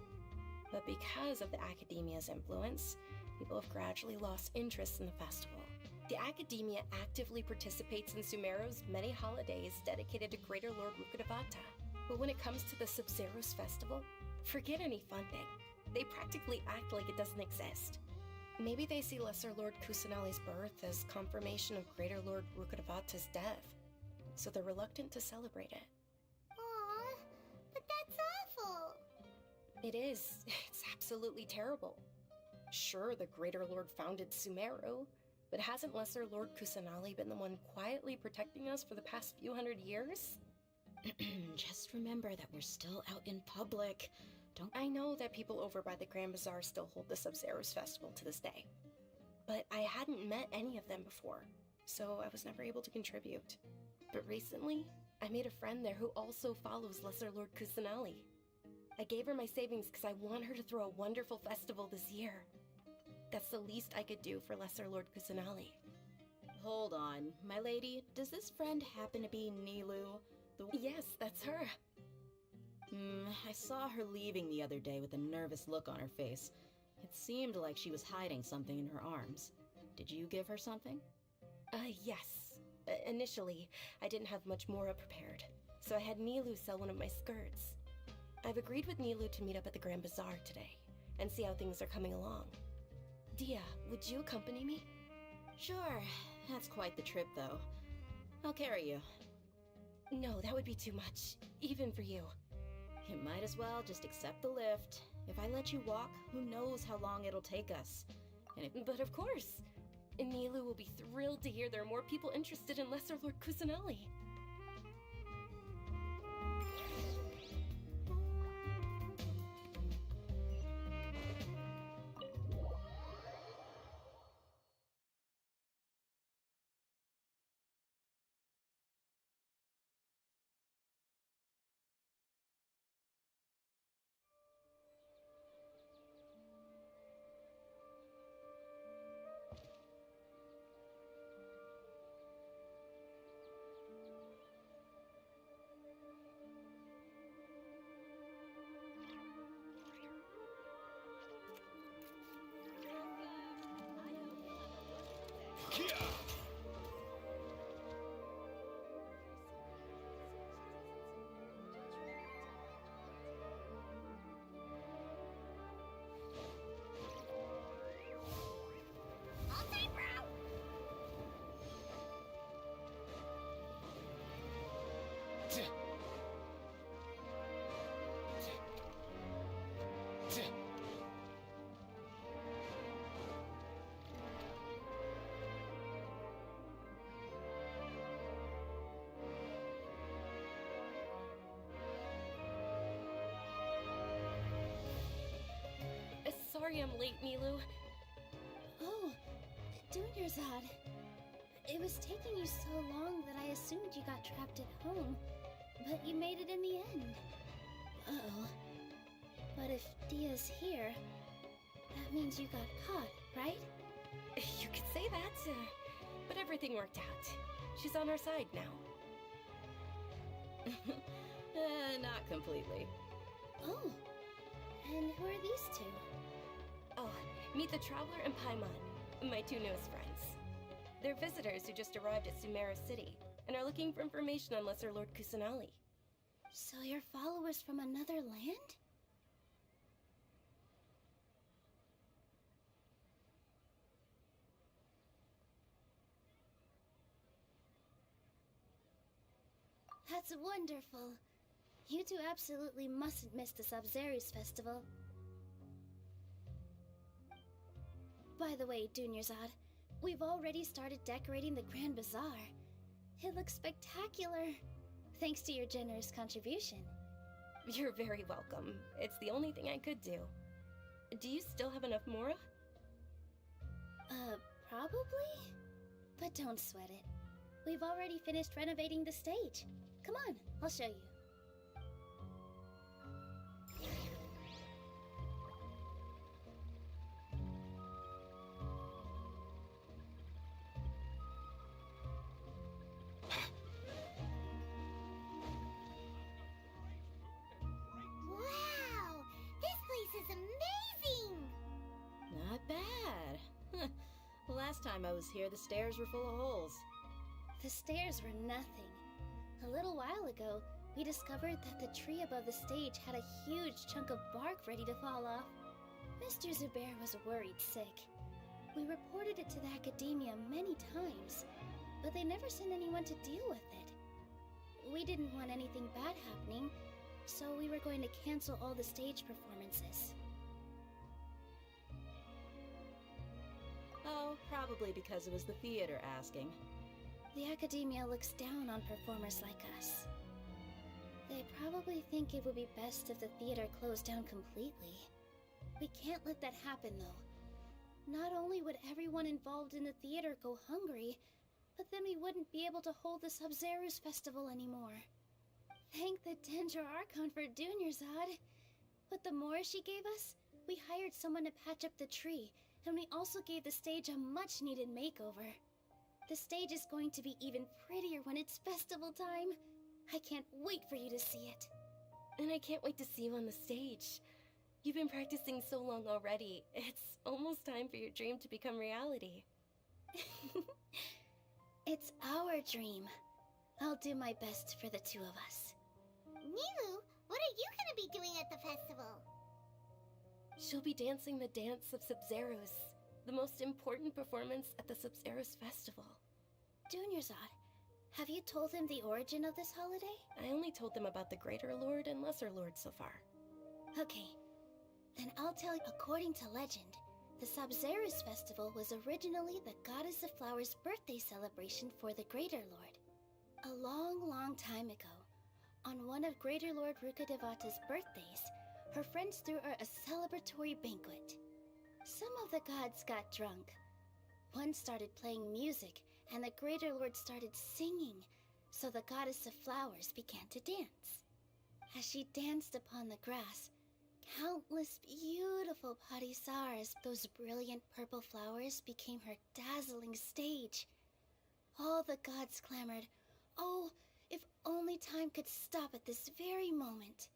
But because of the Academia's influence, people have gradually lost interest in the festival. The Academia actively participates in Sumeru's many holidays dedicated to Greater Lord Rukkhadevata. But when it comes to the Sub-Zero's festival, forget any funding. They practically act like it doesn't exist. Maybe they see Lesser Lord Kusanali's birth as confirmation of Greater Lord Rukkhadevata's death, so they're reluctant to celebrate it. Aww, but that's awful. It is. It's absolutely terrible. Sure, the Greater Lord founded Sumeru, but hasn't Lesser Lord Kusanali been the one quietly protecting us for the past few hundred years? Just remember that we're still out in public. I know that people over by the Grand Bazaar still hold the Sub-Zero's festival to this day. But I hadn't met any of them before, so I was never able to contribute. But recently, I made a friend there who also follows Lesser Lord Kusanali. I gave her my savings because I want her to throw a wonderful festival this year. That's the least I could do for Lesser Lord Kusanali. Hold on, my lady. Does this friend happen to be Nilu? Yes, that's her. I saw her leaving the other day with a nervous look on her face. It seemed like she was hiding something in her arms. Did you give her something? Yes. Initially, I didn't have much more prepared, so I had Nilu sell one of my skirts. I've agreed with Nilu to meet up at the Grand Bazaar today, and see how things are coming along. Dia, would you accompany me? Sure. That's quite the trip, though. I'll carry you. No, that would be too much, even for you. You might as well just accept the lift. If I let you walk, who knows how long it'll take us. But of course! Nilu will be thrilled to hear there are more people interested in Lesser Lord Kusanali. sorry I'm late, Nilu. Oh, Dunyarzad. It was taking you so long that I assumed you got trapped at home, but you made it in the end. Uh-oh. But if Dia's here, that means you got caught, right? You could say that, but everything worked out. She's on our side now. Not completely. Oh, and who are these two? Oh, meet the Traveler and Paimon, my two newest friends. They're visitors who just arrived at Sumeru City and are looking for information on Lesser Lord Kusanali. So you're followers from another land? That's wonderful. You two absolutely mustn't miss the Sabzeruz festival. By the way, Dunyarzad, we've already started decorating the Grand Bazaar. It looks spectacular, thanks to your generous contribution. You're very welcome. It's the only thing I could do. Do you still have enough Mora? Probably? But don't sweat it. We've already finished renovating the stage. Come on, I'll show you. Wow! This place is amazing! Not bad. Last time I was here, the stairs were full of holes. The stairs were nothing. A little while ago, we discovered that the tree above the stage had a huge chunk of bark ready to fall off. Mr. Zubair was worried sick. We reported it to the academia many times, but they never sent anyone to deal with it. We didn't want anything bad happening, so we were going to cancel all the stage performances. Oh, probably because it was the theater asking. The academia looks down on performers like us. They probably think it would be best if the theater closed down completely. We can't let that happen, though. Not only would everyone involved in the theater go hungry, but then we wouldn't be able to hold the Sabzeruz festival anymore. Thank the Dendra Archon for Dunyarzad. With the more she gave us, we hired someone to patch up the tree, and we also gave the stage a much-needed makeover. The stage is going to be even prettier when it's festival time. I can't wait for you to see it. And I can't wait to see you on the stage. You've been practicing so long already. It's almost time for your dream to become reality. It's our dream. I'll do my best for the two of us. Nilu, what are you gonna be doing at the festival? She'll be dancing the dance of Sabzeruz, the most important performance at the Sabzeruz festival. Dunyarzad, have you told him the origin of this holiday? I only told them about the Greater Lord and Lesser Lord so far. Okay, then I'll tell you. According to legend, the Sabzeruz festival was originally the Goddess of Flowers' birthday celebration for the Greater Lord. A long, long time ago, on one of Greater Lord Rukkhadevata's birthdays, her friends threw her a celebratory banquet. Some of the gods got drunk. One started playing music, and the Greater Lord started singing, so the Goddess of Flowers began to dance. As she danced upon the grass, countless beautiful padisars, those brilliant purple flowers, became her dazzling stage. All the gods clamored, "Oh, if only time could stop at this very moment."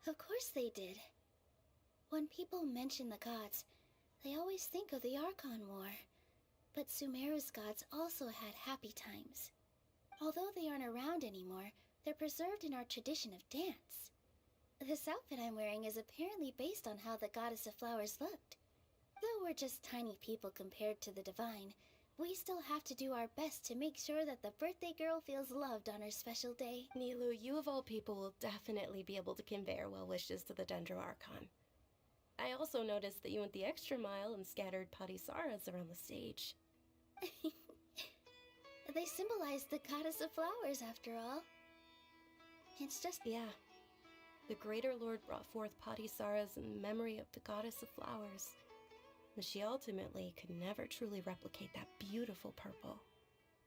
Of course they did. When people mention the gods, they always think of the Archon War. But Sumeru's gods also had happy times. Although they aren't around anymore, they're preserved in our tradition of dance. This outfit I'm wearing is apparently based on how the Goddess of Flowers looked. Though we're just tiny people compared to the Divine, we still have to do our best to make sure that the birthday girl feels loved on her special day. Nilu, you of all people will definitely be able to convey our well wishes to the Dendro Archon. I also noticed that you went the extra mile and scattered Padisaras around the stage. They symbolize the Goddess of Flowers, after all. It's just... Yeah. The Greater Lord brought forth Patisaras in memory of the goddess of flowers. And she ultimately could never truly replicate that beautiful purple.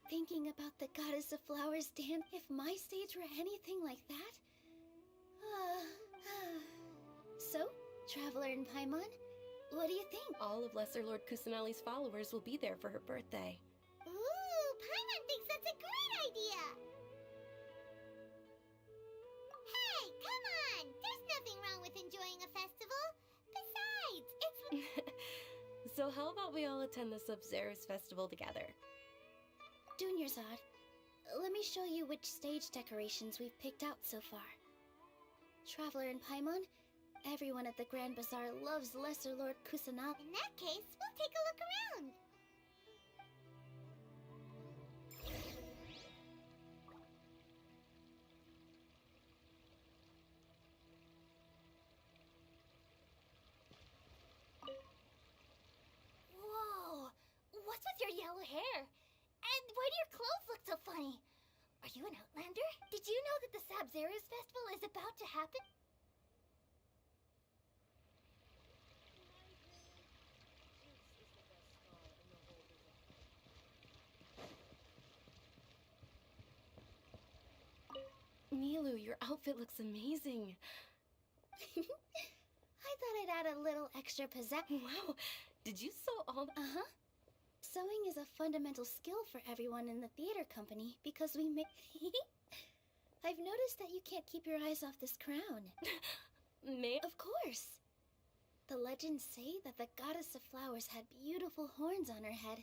Thinking about the goddess of flowers dance, if my stage were anything like that? So, Traveler and Paimon, what do you think? All of Lesser Lord Kusanali's followers will be there for her birthday. Ooh, Paimon thinks that's a great idea! Hey, come on! There's nothing wrong with enjoying a festival. Besides, it's... So how about we all attend the Sub-Zero's festival together? Junior Zod, let me show you which stage decorations we've picked out so far. Traveler and Paimon, everyone at the Grand Bazaar loves Lesser Lord Kusanali. In that case, we'll take a look around. Whoa! What's with your yellow hair? And why do your clothes look so funny? Are you an Outlander? Did you know that the Sub-Zero's festival is about to happen? Milu, your outfit looks amazing. I thought I'd add a little extra pizzazz. Wow, did you sew all the... Uh-huh. Sewing is a fundamental skill for everyone in the theater company because we make... I've noticed that you can't keep your eyes off this crown. Me? Of course. The legends say that the goddess of flowers had beautiful horns on her head.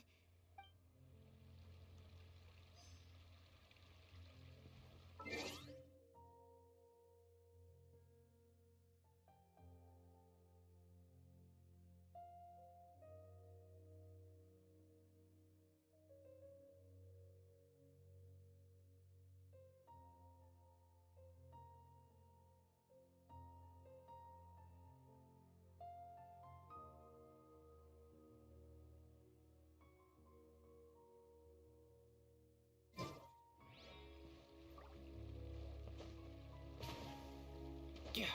Yeah.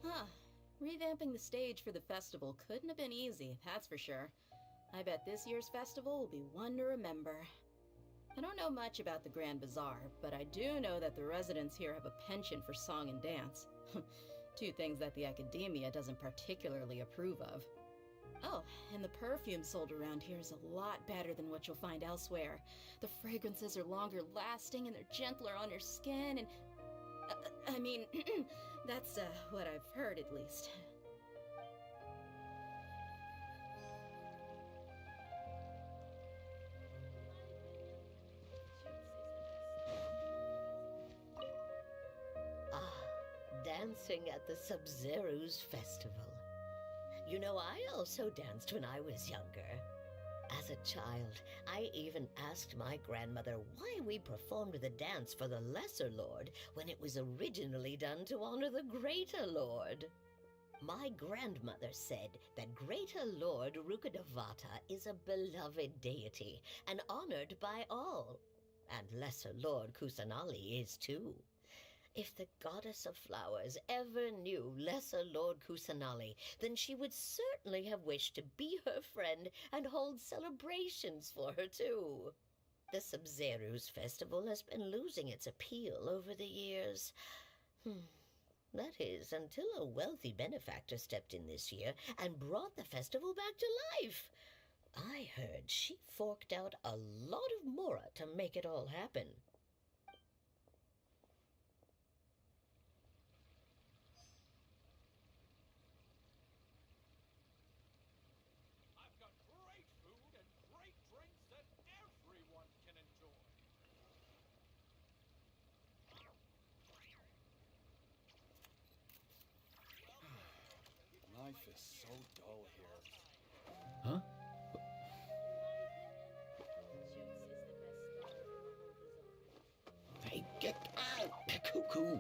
Huh. Revamping the stage for the festival couldn't have been easy, that's for sure. I bet this year's festival will be one to remember. I don't know much about the Grand Bazaar, but I do know that the residents here have a penchant for song and dance. Two things that the academia doesn't particularly approve of. Oh, and the perfume sold around here is a lot better than what you'll find elsewhere. The fragrances are longer lasting and they're gentler on your skin and... I mean, that's what I've heard at least. Dancing at the Sub-Zero's festival. You know, I also danced when I was younger. As a child, I even asked my grandmother why we performed the dance for the Lesser Lord when it was originally done to honor the Greater Lord. My grandmother said that Greater Lord Rukkhadevata is a beloved deity and honored by all. And Lesser Lord Kusanali is too. If the goddess of flowers ever knew Lesser Lord Kusanali, then she would certainly have wished to be her friend and hold celebrations for her too. The Sub-Zero's festival has been losing its appeal over the years. That is, until a wealthy benefactor stepped in this year and brought the festival back to life. I heard she forked out a lot of mora to make it all happen. Life is so dull here. Huh? Hey, get out! Cuckoo!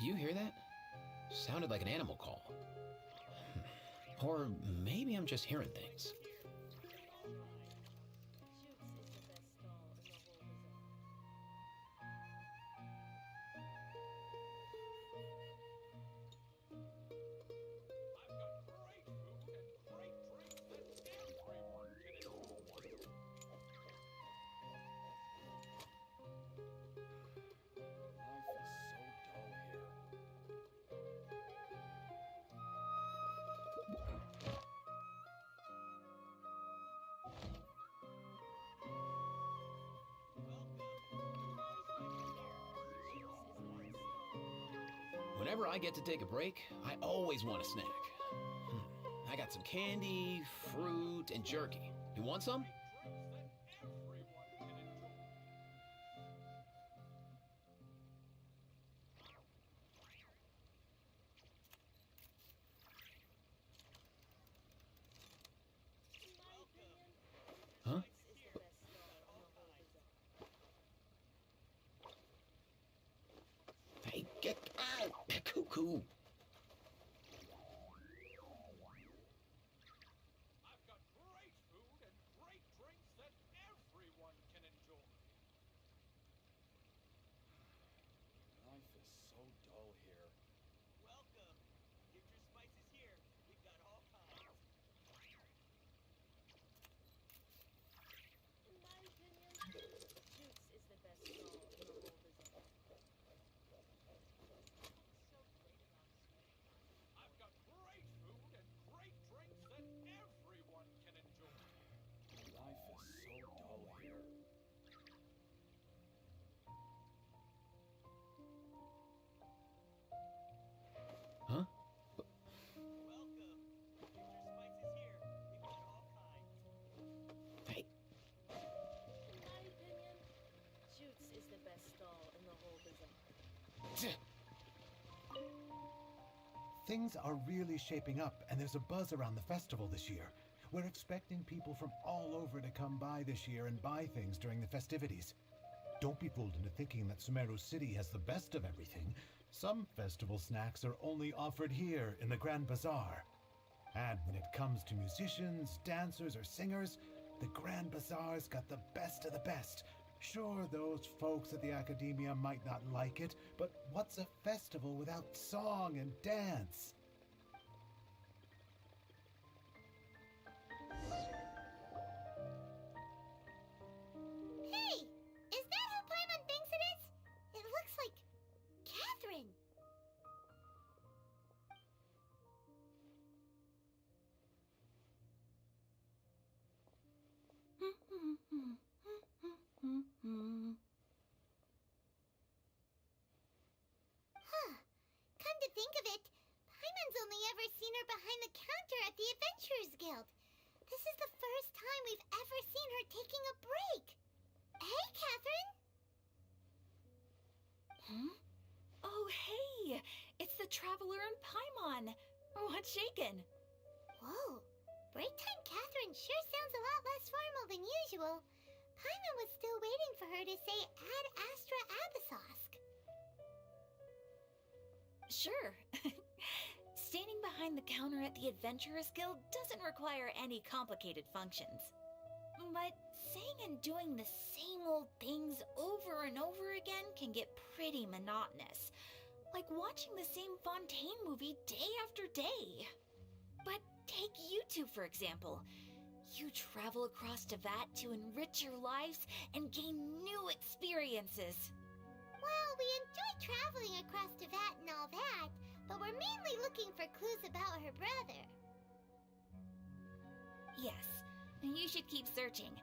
You hear that? Sounded like an animal call. Or maybe I'm just hearing things. Whenever I get to take a break, I always want a snack. I got some candy, fruit, and jerky. You want some? Huh? Hey, get out! Cuckoo! I've got great food and great drinks that everyone can enjoy. Life is so dull here. Welcome. Get your spices here. We've got all kinds. In my opinion, Jutes is the best stall in the whole bazaar. I've got great food and great drinks that everyone can enjoy. Life is so dull here. Huh? Welcome. Get your spices here. We've got all kinds. Hey. In my opinion, Jutes is the best stall in the whole bazaar. Things are really shaping up, and there's a buzz around the festival this year. We're expecting people from all over to come by this year and buy things during the festivities. Don't be fooled into thinking that Sumeru City has the best of everything. Some festival snacks are only offered here in the Grand Bazaar. And when it comes to musicians, dancers, or singers, the Grand Bazaar's got the best of the best. Sure, those folks at the Academia might not like it, but what's a festival without song and dance? Hey! Is that who Paimon thinks it is? It looks like Catherine. Huh. Come to think of it, Paimon's only ever seen her behind the counter at the Adventurers Guild. This is the first time we've ever seen her taking a break. Hey, Catherine! Hmm? Oh, hey! It's the Traveler and Paimon! What's shaken? Whoa. Break time Catherine sure sounds a lot less formal than usual. Paimon was still waiting for her to say Ad Astra Abyssosk. Sure. Standing behind the counter at the Adventurers Guild doesn't require any complicated functions. But saying and doing the same old things over and over again can get pretty monotonous. Like watching the same Fontaine movie day after day. But take you two, for example. You travel across Teyvat to enrich your lives and gain new experiences. Well, we enjoy traveling across Teyvat and all that, but we're mainly looking for clues about her brother. Yes, you should keep searching.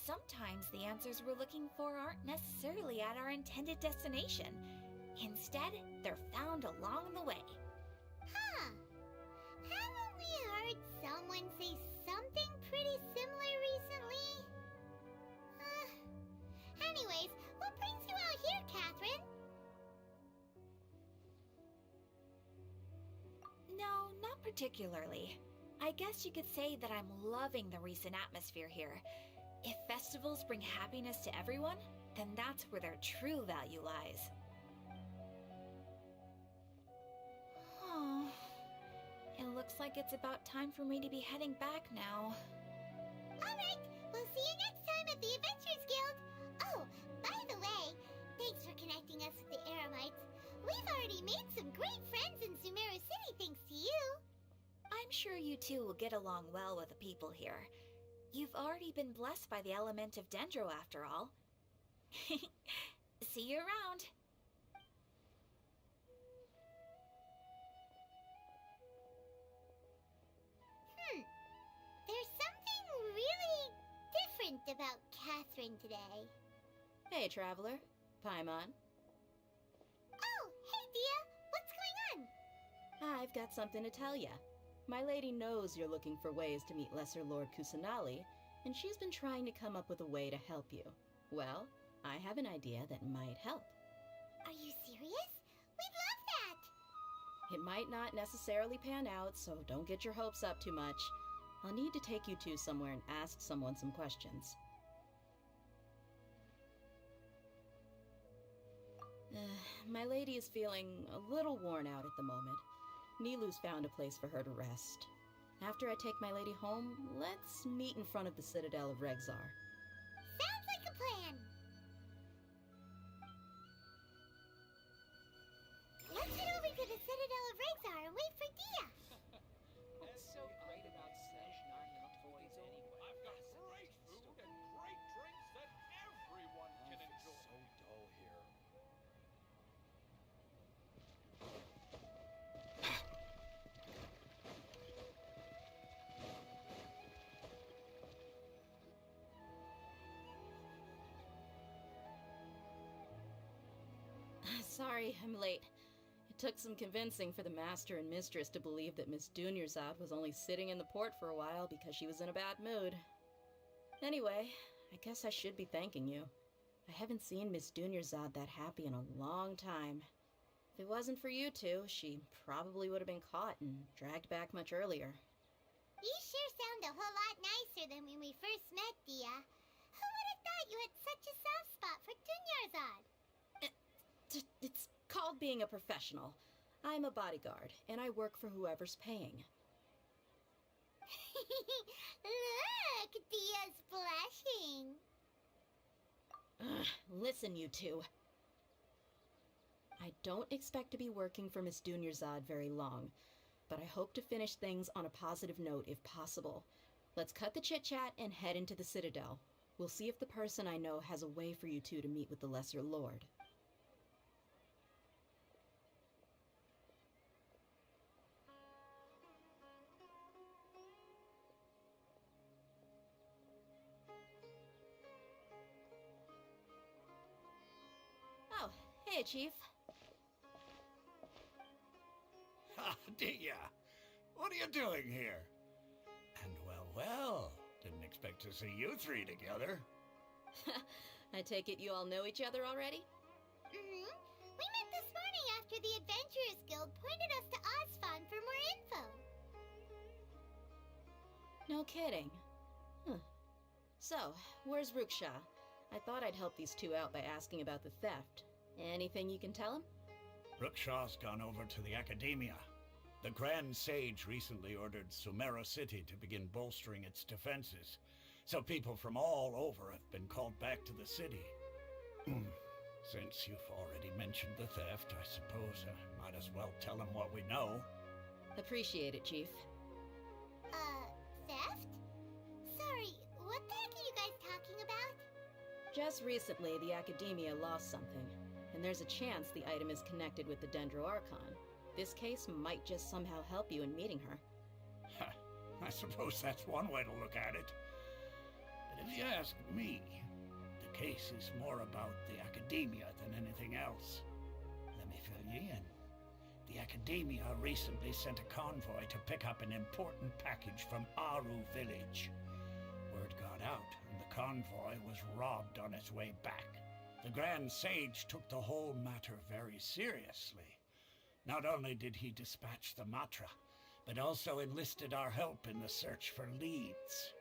Sometimes the answers we're looking for aren't necessarily at our intended destination. Instead, they're found along the way. Huh. Haven't we heard someone say something pretty similar recently? Anyways, what brings you out here, Catherine? No, not particularly. I guess you could say that I'm loving the recent atmosphere here. If festivals bring happiness to everyone, then that's where their true value lies. It looks like it's about time for me to be heading back now. Alright, we'll see you next time at the Adventurers Guild. Oh, by the way, thanks for connecting us with the Eremites. We've already made some great friends in Sumeru City thanks to you. I'm sure you two will get along well with the people here. You've already been blessed by the element of Dendro after all. See you around. There's something really different about Catherine today. Hey, traveler. Paimon. Oh, hey, Dia. What's going on? I've got something to tell ya. My lady knows you're looking for ways to meet Lesser Lord Kusanali, and she's been trying to come up with a way to help you. Well, I have an idea that might help. Are you serious? We'd love that! It might not necessarily pan out, so don't get your hopes up too much. I'll need to take you two somewhere and ask someone some questions. My lady is feeling a little worn out at the moment. Nilu's found a place for her to rest. After I take my lady home, let's meet in front of the Citadel of Rexar. Sounds like a plan! Let's head over to the Citadel of Rexar and wait for Dia! What's so great about Slash 9 toys anyway? I've got great food and great drinks that everyone can enjoy. So dull here. Sorry, I'm late. It took some convincing for the master and mistress to believe that Miss Dunyarzad was only sitting in the port for a while because she was in a bad mood. Anyway, I guess I should be thanking you. I haven't seen Miss Dunyarzad that happy in a long time. If it wasn't for you two, she probably would have been caught and dragged back much earlier. You sure sound a whole lot nicer than when we first met, Dia. Who would have thought you had such a soft spot for Dunyarzad? It's called being a professional. I'm a bodyguard, and I work for whoever's paying. Look, Dia's blushing. Listen, you two. I don't expect to be working for Miss Dunyarzad very long, but I hope to finish things on a positive note if possible. Let's cut the chit-chat and head into the Citadel. We'll see if the person I know has a way for you two to meet with the Lesser Lord. Oh, hey, Chief. Ah, Dia! What are you doing here? And well, didn't expect to see you three together. I take it you all know each other already? Mm-hmm. We met this morning after the Adventurers Guild pointed us to Osfon for more info. No kidding. Huh. So, where's Ruksha? I thought I'd help these two out by asking about the theft. Anything you can tell him? Rukshaw's gone over to the Academia. The Grand Sage recently ordered Sumeru City to begin bolstering its defenses, so people from all over have been called back to the city. Since you've already mentioned the theft, I suppose I might as well tell him what we know. Appreciate it, Chief. Theft? Sorry, what the heck are you guys talking about? Just recently, the Academia lost something, and there's a chance the item is connected with the Dendro Archon. This case might just somehow help you in meeting her. I suppose that's one way to look at it. But if you ask me, the case is more about the Academia than anything else. Let me fill you in. The Academia recently sent a convoy to pick up an important package from Aru village. Word got out, and the convoy was robbed on its way back. The Grand Sage took the whole matter very seriously. Not only did he dispatch the Matra, but also enlisted our help in the search for leads.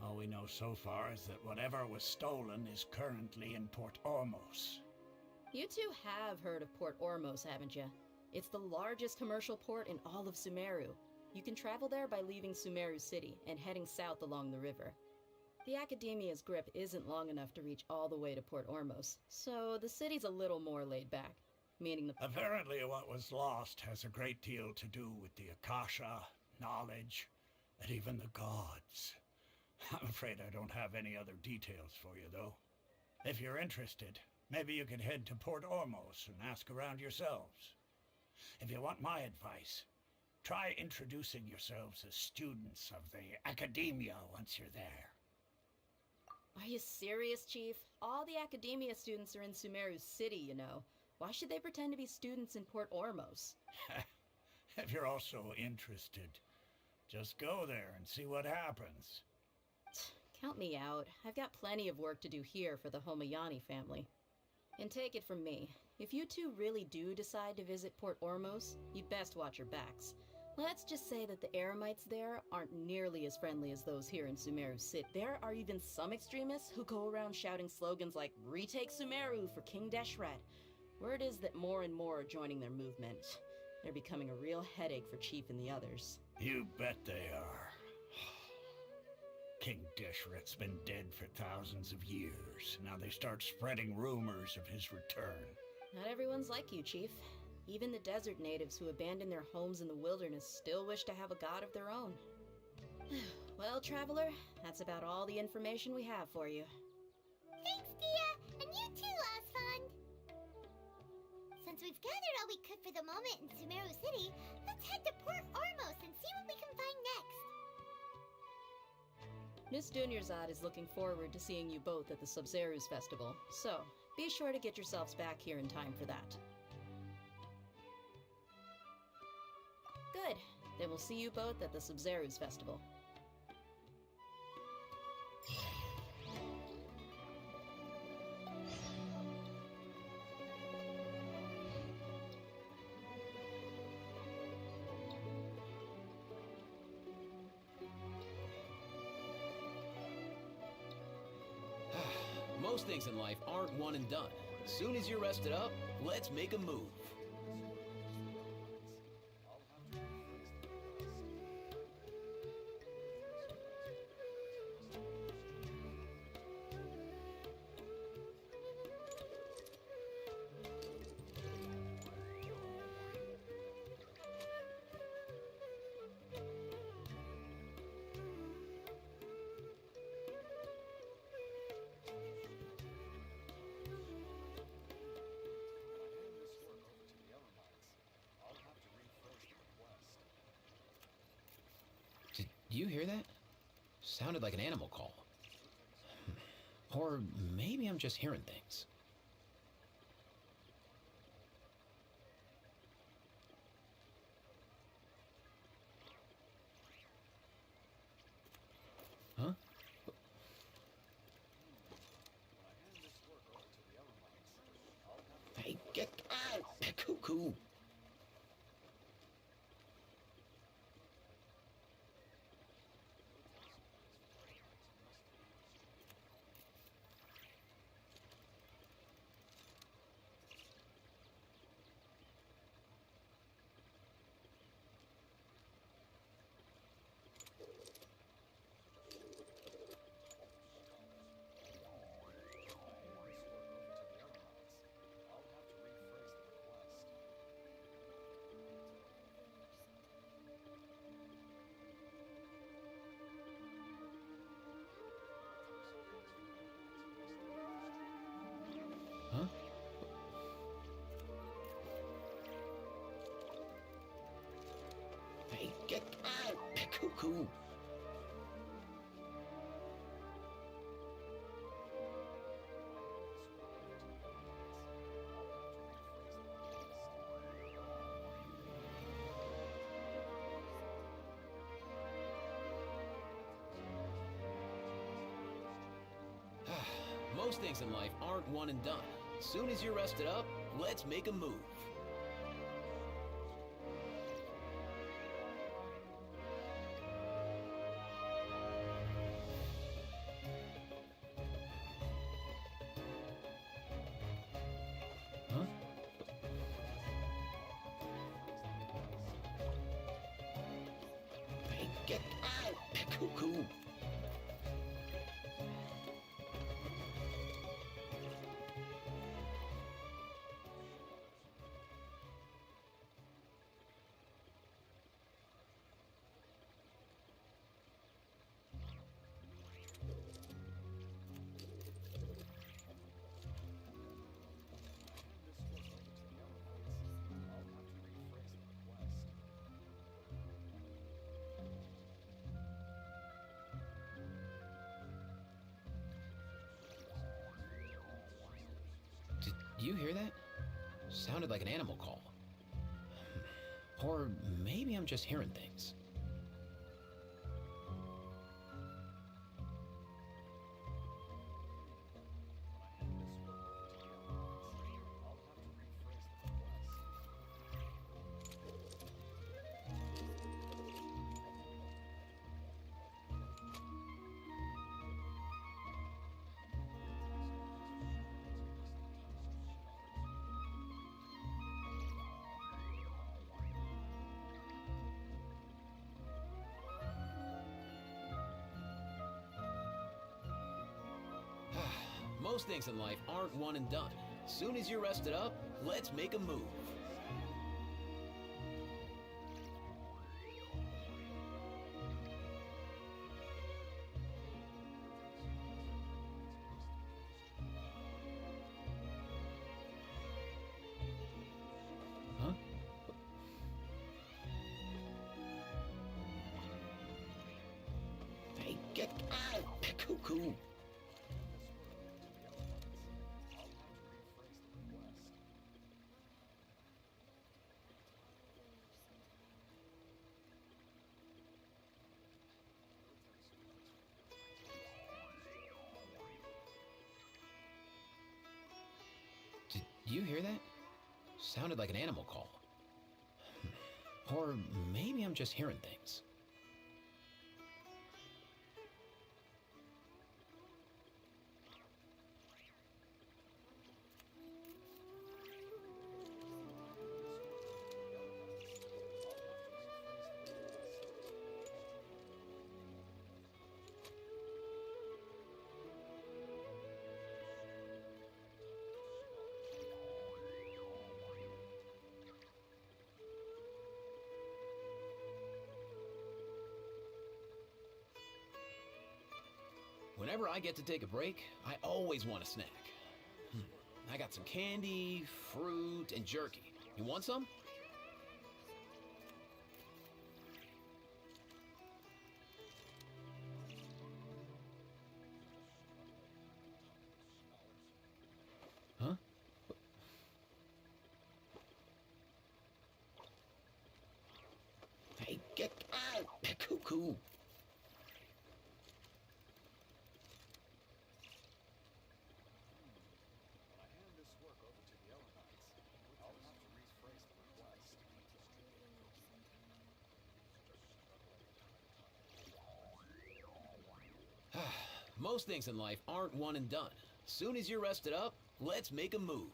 All we know so far is that whatever was stolen is currently in Port Ormos. You two have heard of Port Ormos, haven't you? It's the largest commercial port in all of Sumeru. You can travel there by leaving Sumeru City and heading south along the river. The Academia's grip isn't long enough to reach all the way to Port Ormos, so the city's a little more laid back, meaning the... Apparently what was lost has a great deal to do with the Akasha, knowledge, and even the gods. I'm afraid I don't have any other details for you, though. If you're interested, maybe you could head to Port Ormos and ask around yourselves. If you want my advice, try introducing yourselves as students of the Academia once you're there. Are you serious, Chief? All the Academia students are in Sumeru City, you know. Why should they pretend to be students in Port Ormos? If you're also interested, just go there and see what happens. Count me out. I've got plenty of work to do here for the Homayani family. And take it from me, if you two really do decide to visit Port Ormos, you'd best watch your backs. Let's just say that the Eremites there aren't nearly as friendly as those here in Sumeru City. There are even some extremists who go around shouting slogans like, "Retake Sumeru for King Deshret." Word is that more and more are joining their movement. They're becoming a real headache for Chief and the others. You bet they are. King Deshret's been dead for thousands of years. Now they start spreading rumors of his return. Not everyone's like you, Chief. Even the desert natives who abandoned their homes in the wilderness still wish to have a god of their own. Well, Traveler, that's about all the information we have for you. Thanks, Dia! And you too, Osfond! Since we've gathered all we could for the moment in Sumeru City, let's head to Port Ormos and see what we can find next. Miss Dunyarzad is looking forward to seeing you both at the Sub-Zerus Festival, so be sure to get yourselves back here in time for that. Good. Then we'll see you both at the Sub-Zerus Festival. Most things in life aren't one and done. As soon as you're rested up, let's make a move. Did you hear that? Sounded like an animal call. Or maybe I'm just hearing things. Huh? Hey, get out! Cuckoo! Huh? Hey, get out! Cuckoo! Most things in life aren't one and done. As soon as you're rested up, let's make a move. Huh? get out! Cuckoo! Did you hear that? Sounded like an animal call. Or maybe I'm just hearing things. Most things in life aren't one and done. Soon as you're rested up, let's make a move. Huh? Hey, get out! Cuckoo! Did you hear that? Sounded like an animal call. Or maybe I'm just hearing things. Whenever I get to take a break, I always want a snack. I got some candy, fruit, and jerky. You want some? Huh? Hey, get out! Cuckoo! Most things in life aren't one and done. Soon as you're rested up, let's make a move.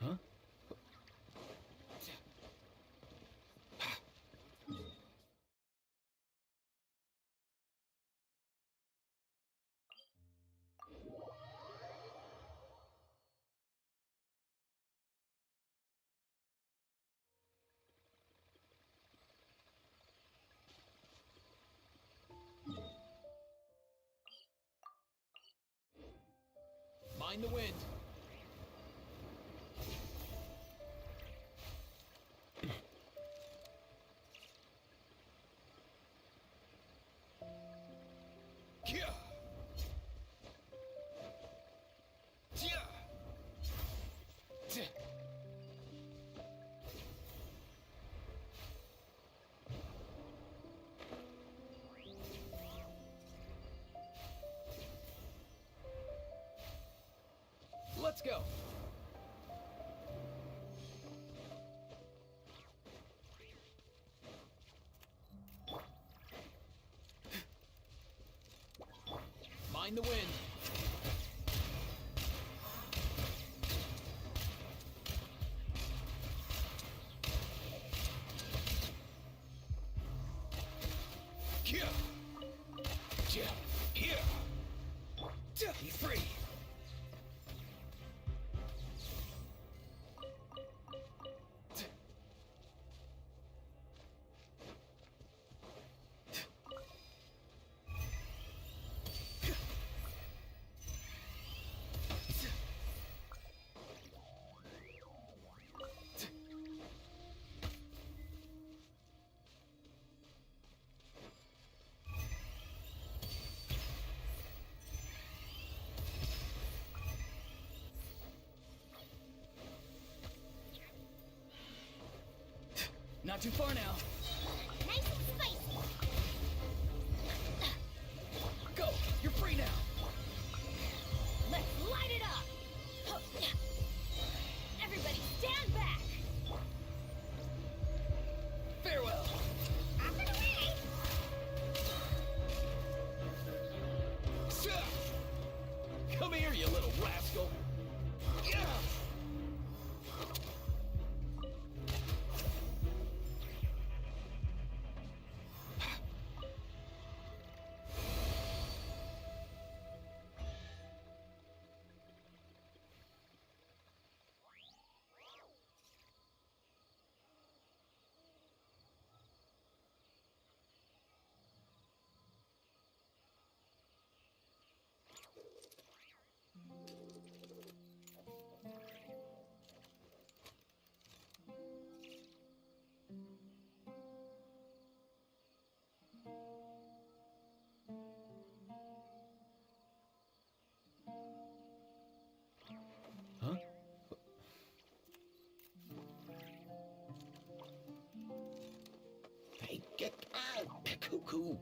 Huh? Mind the wind. Let's go. Mind the wind. Here. Here. Be free. Not too far now. Nice and spicy. Go! You're free now! Let's light it up! Everybody stand back! Farewell! Up and away! Come here, you little rascal. Huh? Hey, get out, Cuckoo!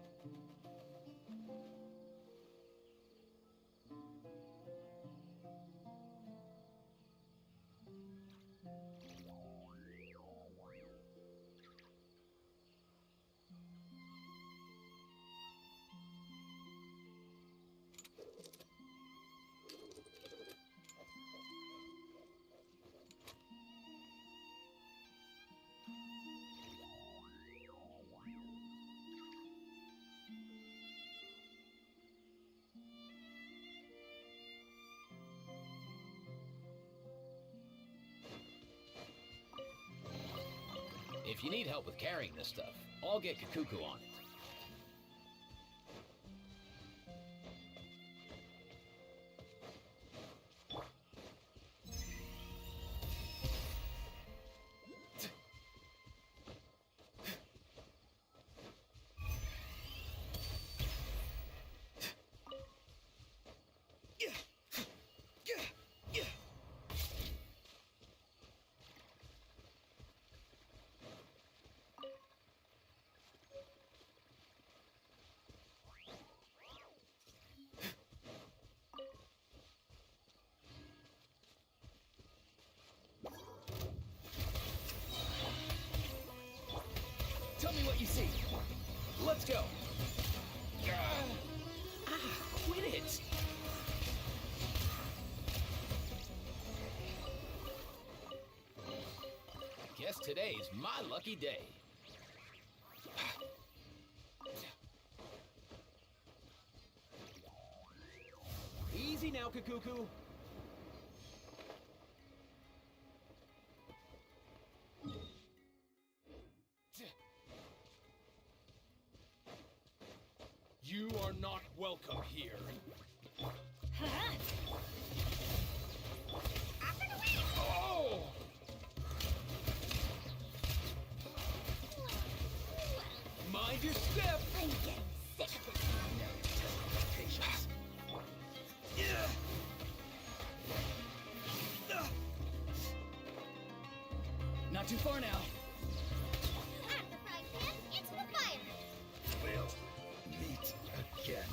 If you need help with carrying this stuff, I'll get Kakuku on it. Tell me what you see. Let's go. Quit it! Guess today's my lucky day. Easy now, Kakuku. You are not welcome here. Oh! Mind your step! I'm getting sick of this. Not too far now. Out of the frying pan, into the fire. We'll meet again.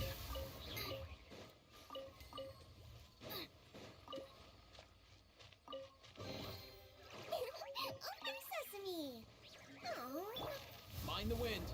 Open sesame. Oh. Mind the wind.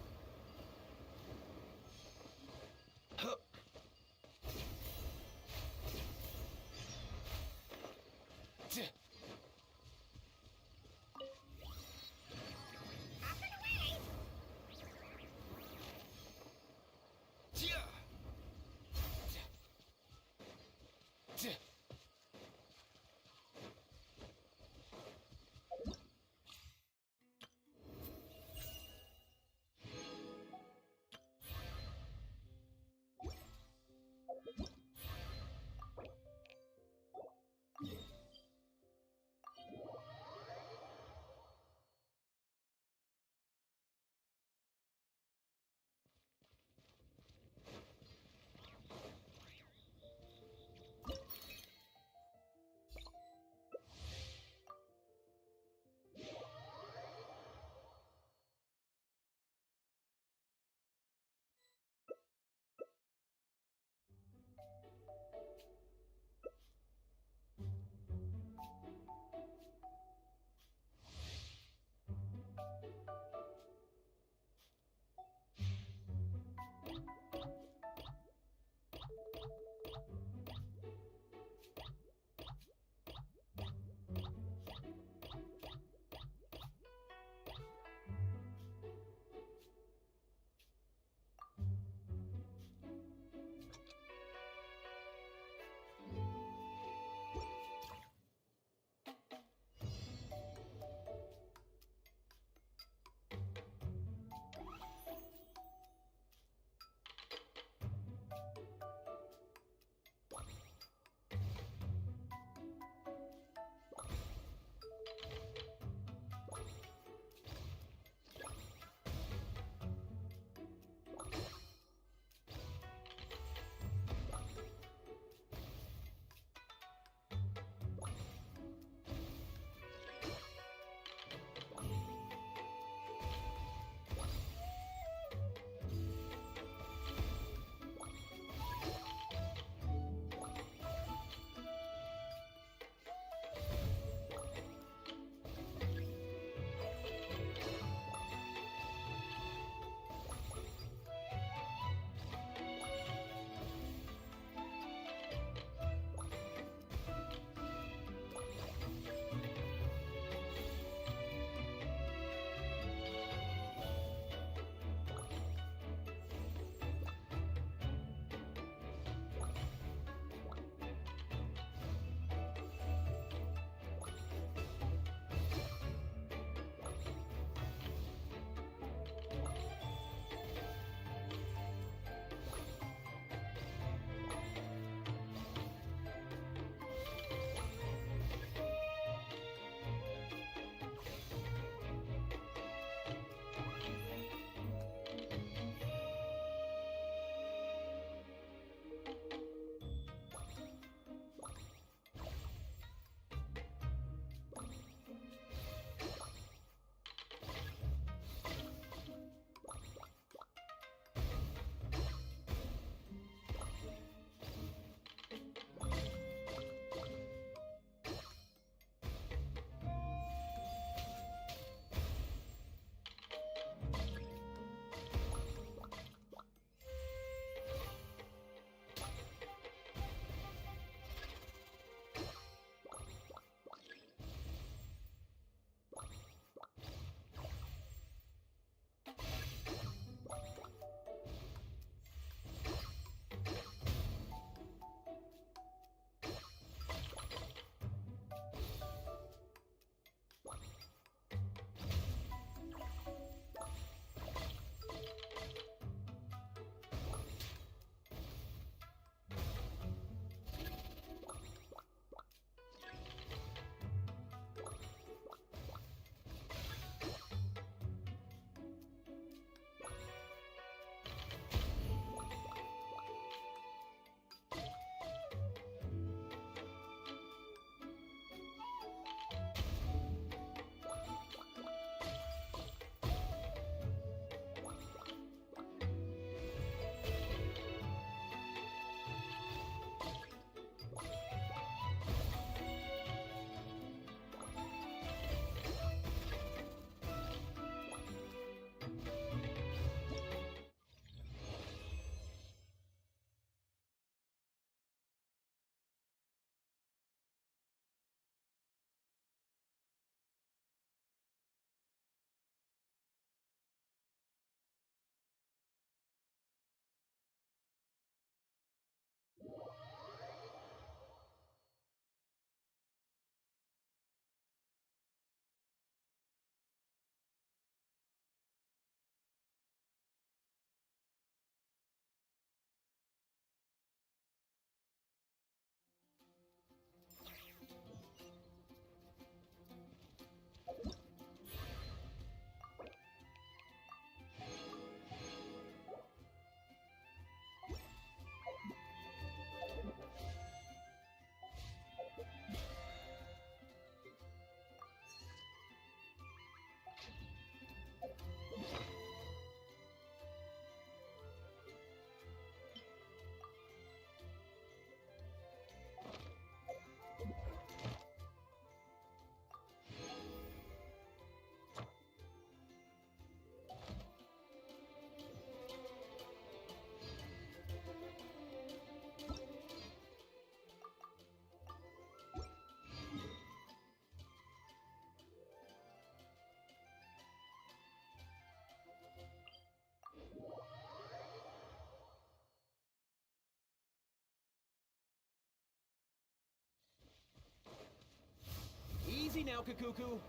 Easy now, Kakuku.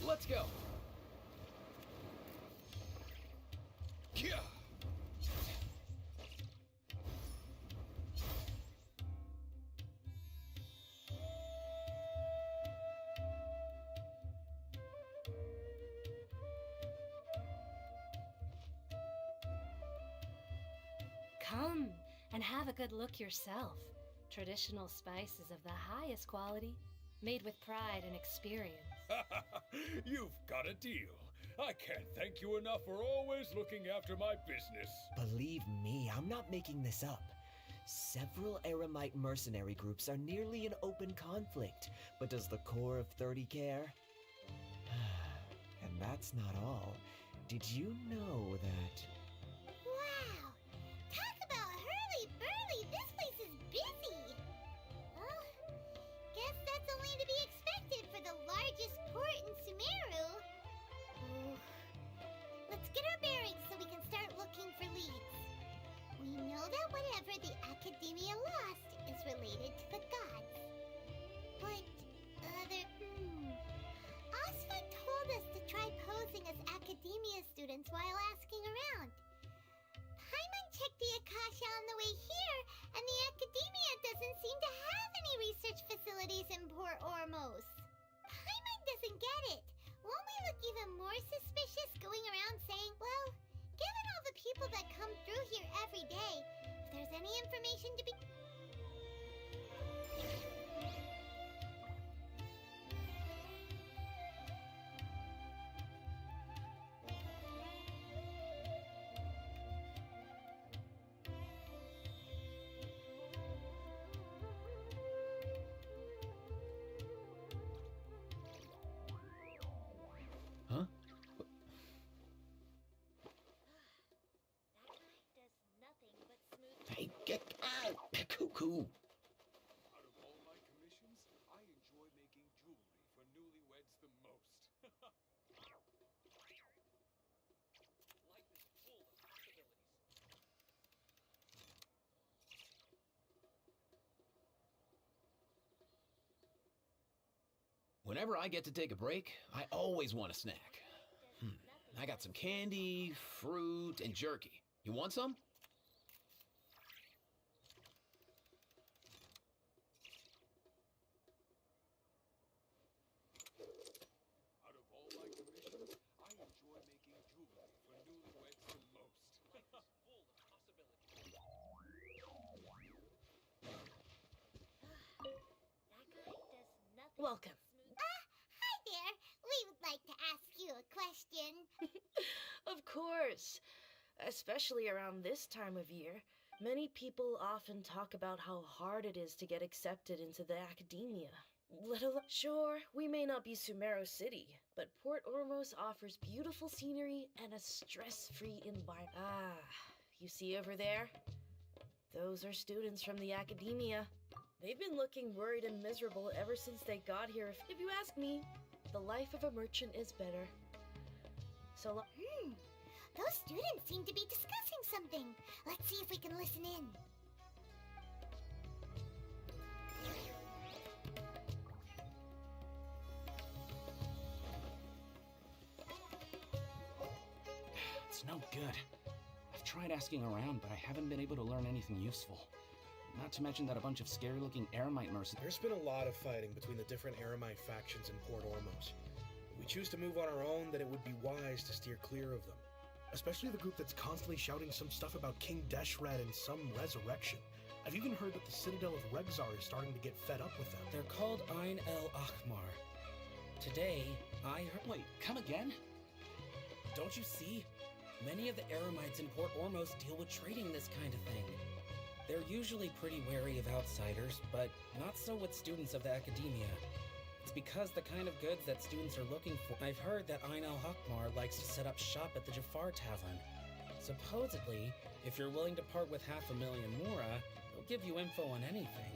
Let's go. Yeah. Come and have a good look yourself. Traditional spices of the highest quality, made with pride and experience. You've got a deal. I can't thank you enough for always looking after my business. Believe me, I'm not making this up. Several Eremite mercenary groups are nearly in open conflict, but does the core of 30 care? And that's not all. Did you know that... Wow! Talk about hurly-burly! This place is busy! Well, guess that's only to be expected for the largest port in Sumeru. Ooh. Let's get our bearings so we can start looking for leads. We know that whatever the Academia lost is related to the gods. What other... Osfa told us to try posing as Academia students while asking around. Paimon checked the Akasha on the way here, and the Academia doesn't seem to have any research facilities in Port Ormos. Paimon doesn't get it. Won't we look even more suspicious going around saying, well, given all the people that come through here every day, if there's any information to be... Huh? Hey, get out! Cuckoo! Out of all my commissions, I enjoy making jewelry for newlyweds the most. Life is full of possibilities. Whenever I get to take a break, I always want a snack. I got some candy, fruit, and jerky. You want some? Out of all my commissions, I enjoy making jewelry for newlyweds the most. Life is full of possibilities. Welcome. Hi there. We would like to ask you a question. Of course. Especially around this time of year, many people often talk about how hard it is to get accepted into the academia. Sure, we may not be Sumeru City, but Port Ormos offers beautiful scenery and a stress-free environment. Ah, you see over there? Those are students from the academia. They've been looking worried and miserable ever since they got here. If you ask me, the life of a merchant is better. So, Those students seem to be discussing something. Let's see if we can listen in. It's no good. I've tried asking around, but I haven't been able to learn anything useful. Not to mention that a bunch of scary-looking Eremite mercenaries... There's been a lot of fighting between the different Eremite factions in Port Ormos. If we choose to move on our own, then it would be wise to steer clear of them. Especially the group that's constantly shouting some stuff about King Deshret and some resurrection. I've even heard that the Citadel of Regzar is starting to get fed up with them. They're called Ain el Akhmar. Today, I heard... Wait, come again? Don't you see? Many of the Eremites in Port Ormos deal with trading this kind of thing. They're usually pretty wary of outsiders, but not so with students of the academia. It's because the kind of goods that students are looking for. I've heard that Ain al Akhmar likes to set up shop at the Jafar Tavern. Supposedly, if you're willing to part with 500,000 Mura, they'll give you info on anything.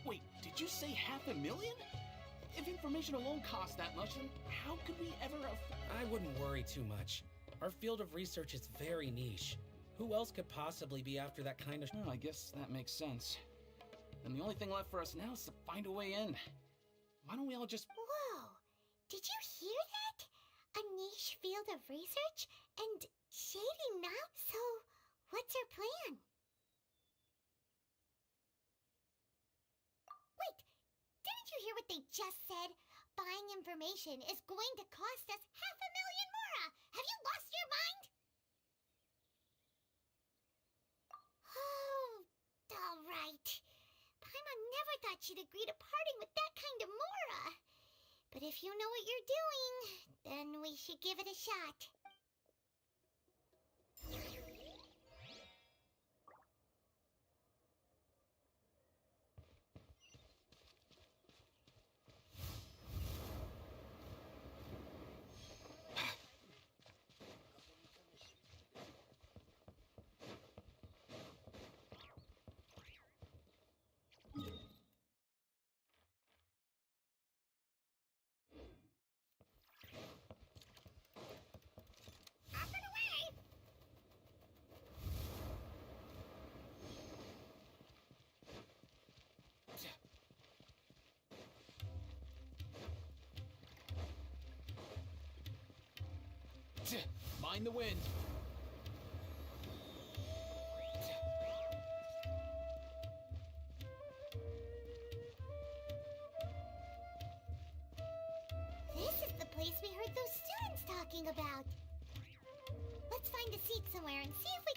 Wait, did you say 500,000? If information alone costs that much, then how could we ever I wouldn't worry too much. Our field of research is very niche. Who else could possibly be after that kind of... Well, I guess that makes sense. And the only thing left for us now is to find a way in. Why don't we all just... Whoa! Did you hear that? A niche field of research? And shading now? So, what's our plan? Wait! Didn't you hear what they just said? Buying information is going to cost us 500,000 mora! Have you lost your mind? Oh, alright. Paimon never thought she'd agree to parting with that kind of mora. But if you know what you're doing, then we should give it a shot. Up and away! Mind the wind. This is the place we heard those students talking about. Let's find a seat somewhere and see if we...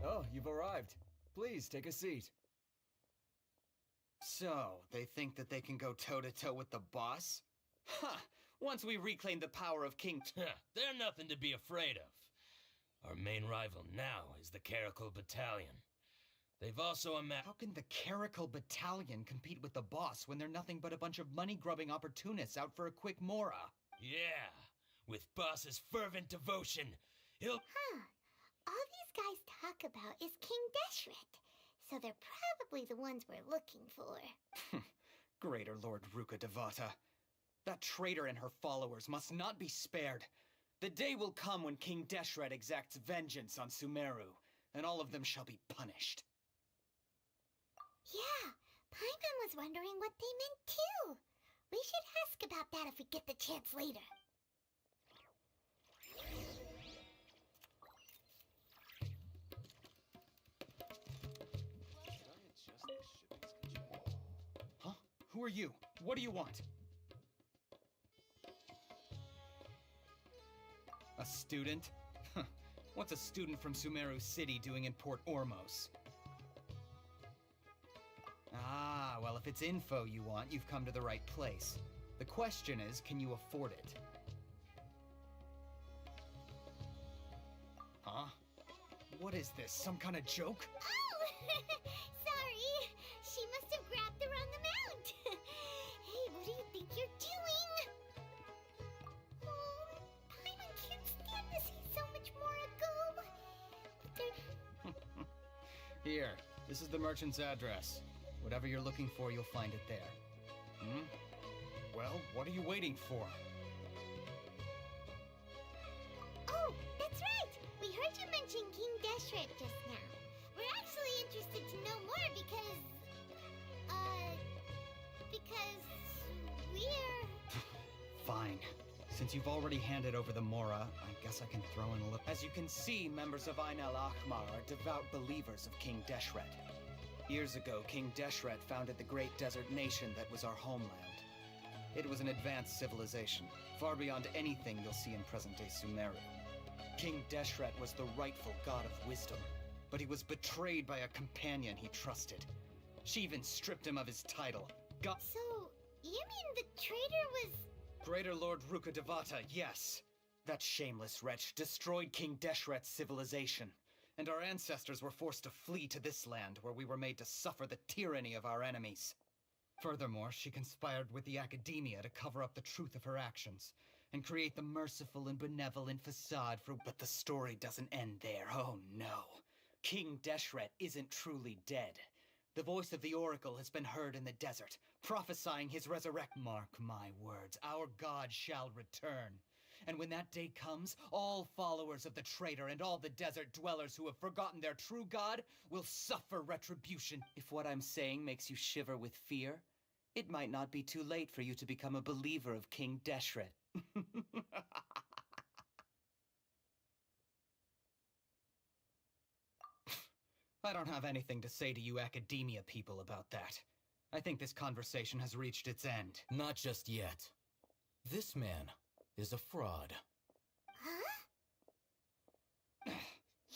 Oh, you've arrived. Please, take a seat. So, they think that they can go toe-to-toe with the boss? Ha! Once we reclaim the power of King... They're nothing to be afraid of. Our main rival now is the Caracal Battalion. They've also How can the Caracal Battalion compete with the boss when they're nothing but a bunch of money-grubbing opportunists out for a quick mora? Yeah, with boss's fervent devotion, he'll... All these guys talk about is King Deshret, so they're probably the ones we're looking for. Greater Lord Ruka Devata. That traitor and her followers must not be spared. The day will come when King Deshret exacts vengeance on Sumeru, and all of them shall be punished. Yeah, Paimon was wondering what they meant too. We should ask about that if we get the chance later. Huh? Who are you? What do you want? A student? Huh. What's a student from Sumeru City doing in Port Ormos? Ah, well, if it's info you want, you've come to the right place. The question is, can you afford it? Huh? What is this, some kind of joke? Oh! Sorry! She must have grabbed the wrong amount! Hey, what do you think you're doing? Oh, Paimon can't stand to see so much more ago! Here, this is the merchant's address. Whatever you're looking for, you'll find it there. Hmm? Well, what are you waiting for? Oh, that's right! We heard you mention King Deshret just now. We're actually interested to know more because we're... Fine. Since you've already handed over the Mora, I guess I can throw in a look. As you can see, members of Ain al-Ahmar are devout believers of King Deshret. Years ago, King Deshret founded the great desert nation that was our homeland. It was an advanced civilization, far beyond anything you'll see in present-day Sumeru. King Deshret was the rightful god of wisdom, but he was betrayed by a companion he trusted. She even stripped him of his title. So, you mean the traitor was... Greater Lord Ruka Devata, yes. That shameless wretch destroyed King Deshret's civilization, and our ancestors were forced to flee to this land where we were made to suffer the tyranny of our enemies. Furthermore, she conspired with the academia to cover up the truth of her actions, and create the merciful and benevolent facade for... But the story doesn't end there, oh no. King Deshret isn't truly dead. The voice of the Oracle has been heard in the desert, prophesying his resurrection. Mark my words, our god shall return. And when that day comes, all followers of the traitor and all the desert dwellers who have forgotten their true god will suffer retribution. If what I'm saying makes you shiver with fear, it might not be too late for you to become a believer of King Deshret. I don't have anything to say to you academia people about that. I think this conversation has reached its end. Not just yet. This man is a fraud. Huh?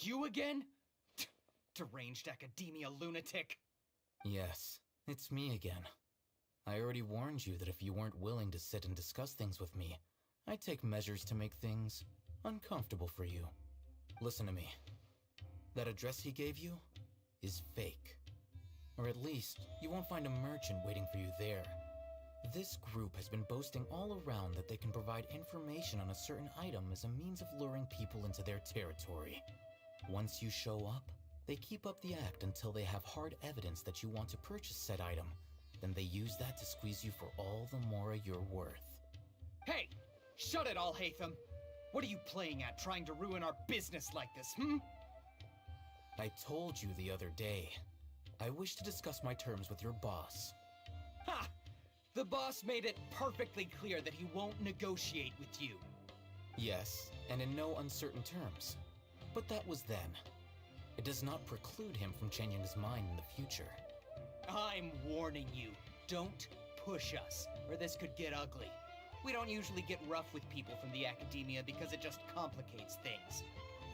You again? Deranged academia lunatic. Yes, it's me again. I already warned you that if you weren't willing to sit and discuss things with me, I'd take measures to make things uncomfortable for you. Listen to me. That address he gave you is fake. Or at least, you won't find a merchant waiting for you there. This group has been boasting all around that they can provide information on a certain item as a means of luring people into their territory. Once you show up, they keep up the act until they have hard evidence that you want to purchase said item. Then they use that to squeeze you for all the more you're worth. Hey! Shut it all, Hatham! What are you playing at, trying to ruin our business like this, I told you the other day. I wish to discuss my terms with your boss. Ha! The boss made it perfectly clear that he won't negotiate with you. Yes, and in no uncertain terms. But that was then. It does not preclude him from changing his mind in the future. I'm warning you, don't push us, or this could get ugly. We don't usually get rough with people from the academia because it just complicates things.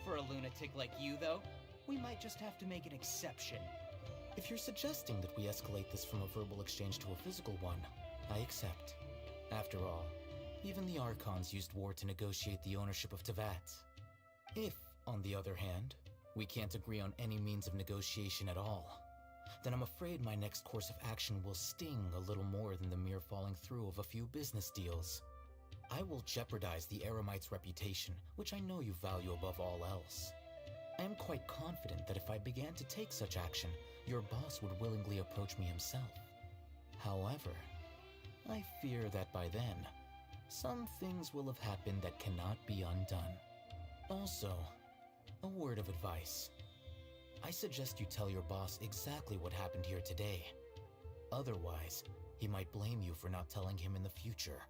For a lunatic like you, though, we might just have to make an exception. If you're suggesting that we escalate this from a verbal exchange to a physical one, I accept. After all, even the Archons used war to negotiate the ownership of Teyvat. If, on the other hand, we can't agree on any means of negotiation at all, then I'm afraid my next course of action will sting a little more than the mere falling through of a few business deals. I will jeopardize the Eremite's reputation, which I know you value above all else. I am quite confident that if I began to take such action, your boss would willingly approach me himself. However, I fear that by then, some things will have happened that cannot be undone. Also, a word of advice. I suggest you tell your boss exactly what happened here today. Otherwise, he might blame you for not telling him in the future.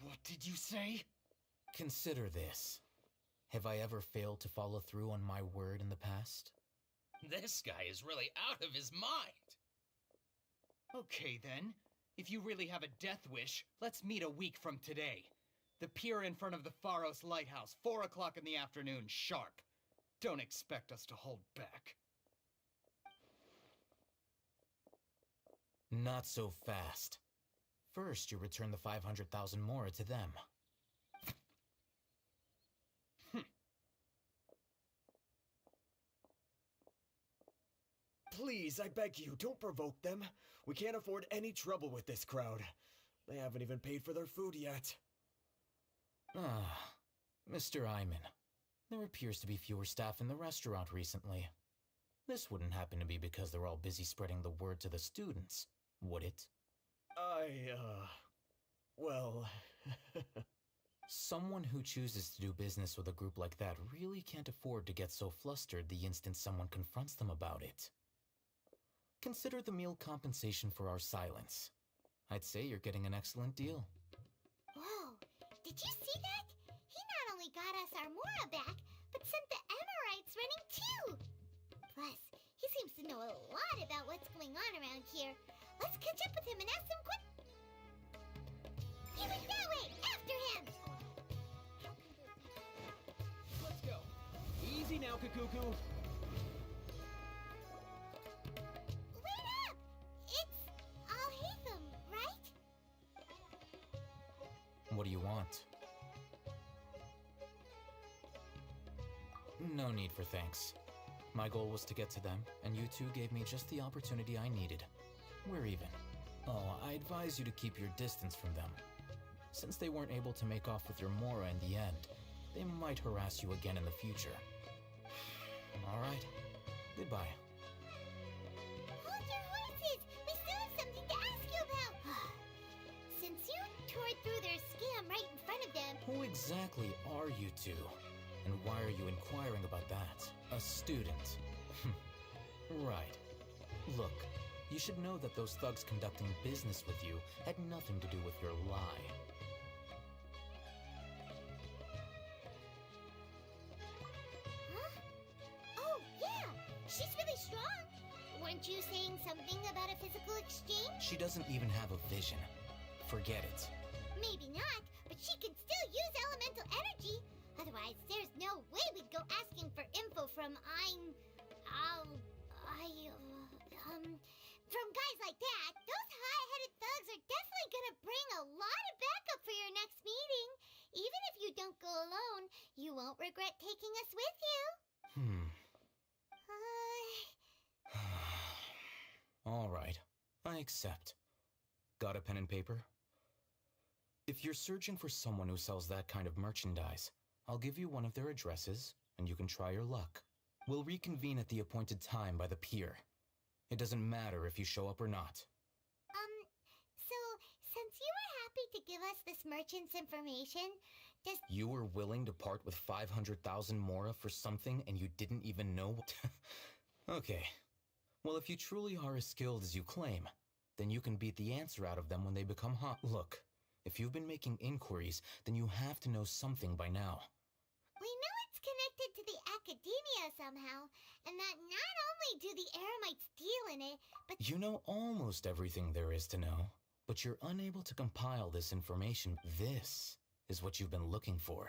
What did you say? Consider this. Have I ever failed to follow through on my word in the past? This guy is really out of his mind. Okay then. If you really have a death wish, let's meet a week from today. The pier in front of the Pharos Lighthouse, 4 o'clock in the afternoon, sharp. Don't expect us to hold back. Not so fast. First, you return the 500,000 mora to them. Please, I beg you, don't provoke them. We can't afford any trouble with this crowd. They haven't even paid for their food yet. Ah, Mr. Iman. There appears to be fewer staff in the restaurant recently. This wouldn't happen to be because they're all busy spreading the word to the students, would it? Well... Someone who chooses to do business with a group like that really can't afford to get so flustered the instant someone confronts them about it. Consider the meal compensation for our silence. I'd say you're getting an excellent deal. Whoa, did you see that? He not only got us our Mora back, but sent the Emirites running too! Plus, he seems to know a lot about what's going on around here. Let's catch up with him and ask him quick. He went that way! After him! Let's go. Easy now, Kakuku. Wait up! It's Al-Hatham, right? What do you want? No need for thanks. My goal was to get to them, and you two gave me just the opportunity I needed. We're even. Oh, I advise you to keep your distance from them. Since they weren't able to make off with your Mora in the end, they might harass you again in the future. Alright, goodbye. exactly are you two? And why are you inquiring about that? A student. Right. Look, you should know that those thugs conducting business with you had nothing to do with your lie. Huh? Oh, yeah! She's really strong! Weren't you saying something about a physical exchange? She doesn't even have a vision. Forget it. Maybe not, but she can still use elemental energy. Otherwise, there's no way we'd go asking for info from from guys like that. Those high-headed thugs are definitely gonna bring a lot of backup for your next meeting. Even if you don't go alone, you won't regret taking us with you. All right, I accept. Got a pen and paper? If you're searching for someone who sells that kind of merchandise, I'll give you one of their addresses, and you can try your luck. We'll reconvene at the appointed time by the pier. It doesn't matter if you show up or not. So, since you were happy to give us this merchant's information, does... You were willing to part with 500,000 mora for something and you didn't even know what... Okay. Well, if you truly are as skilled as you claim, then you can beat the answer out of them when they become hot. Look, if you've been making inquiries, then you have to know something by now. We know it's connected to the academia somehow, and that not only do the Eremites deal in it, but... You know almost everything there is to know, but you're unable to compile this information. This is what you've been looking for.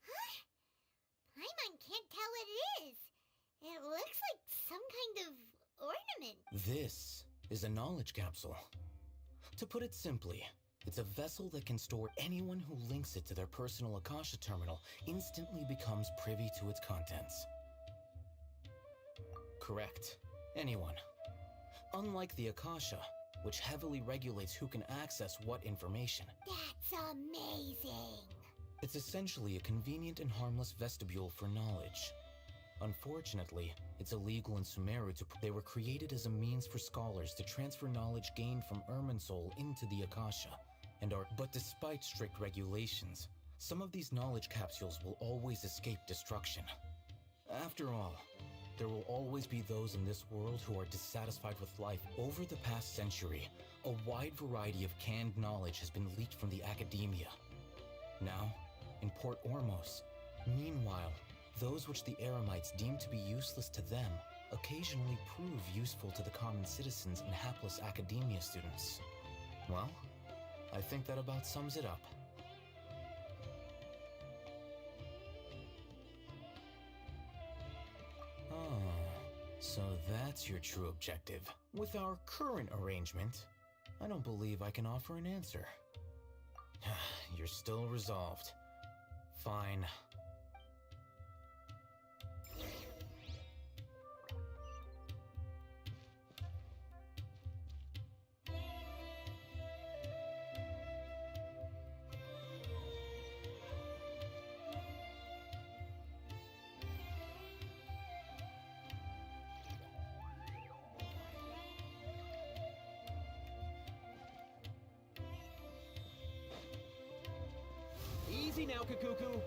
Huh? Paimon can't tell what it is. It looks like some kind of ornament. This is a knowledge capsule. To put it simply, it's a vessel that can store anyone who links it to their personal Akasha terminal instantly becomes privy to its contents. Correct. Anyone. Unlike the Akasha, which heavily regulates who can access what information. That's amazing! It's essentially a convenient and harmless vestibule for knowledge. Unfortunately, it's illegal in Sumeru to... They were created as a means for scholars to transfer knowledge gained from Irminsul into the Akasha, and are... But despite strict regulations, some of these knowledge capsules will always escape destruction. After all, there will always be those in this world who are dissatisfied with life. Over the past century, a wide variety of canned knowledge has been leaked from the academia. Now, in Port Ormos, meanwhile, those which the Eremites deem to be useless to them occasionally prove useful to the common citizens and hapless academia students. Well, I think that about sums it up. So that's your true objective. With our current arrangement, I don't believe I can offer an answer. You're still resolved. Fine. Easy now, Kakuku.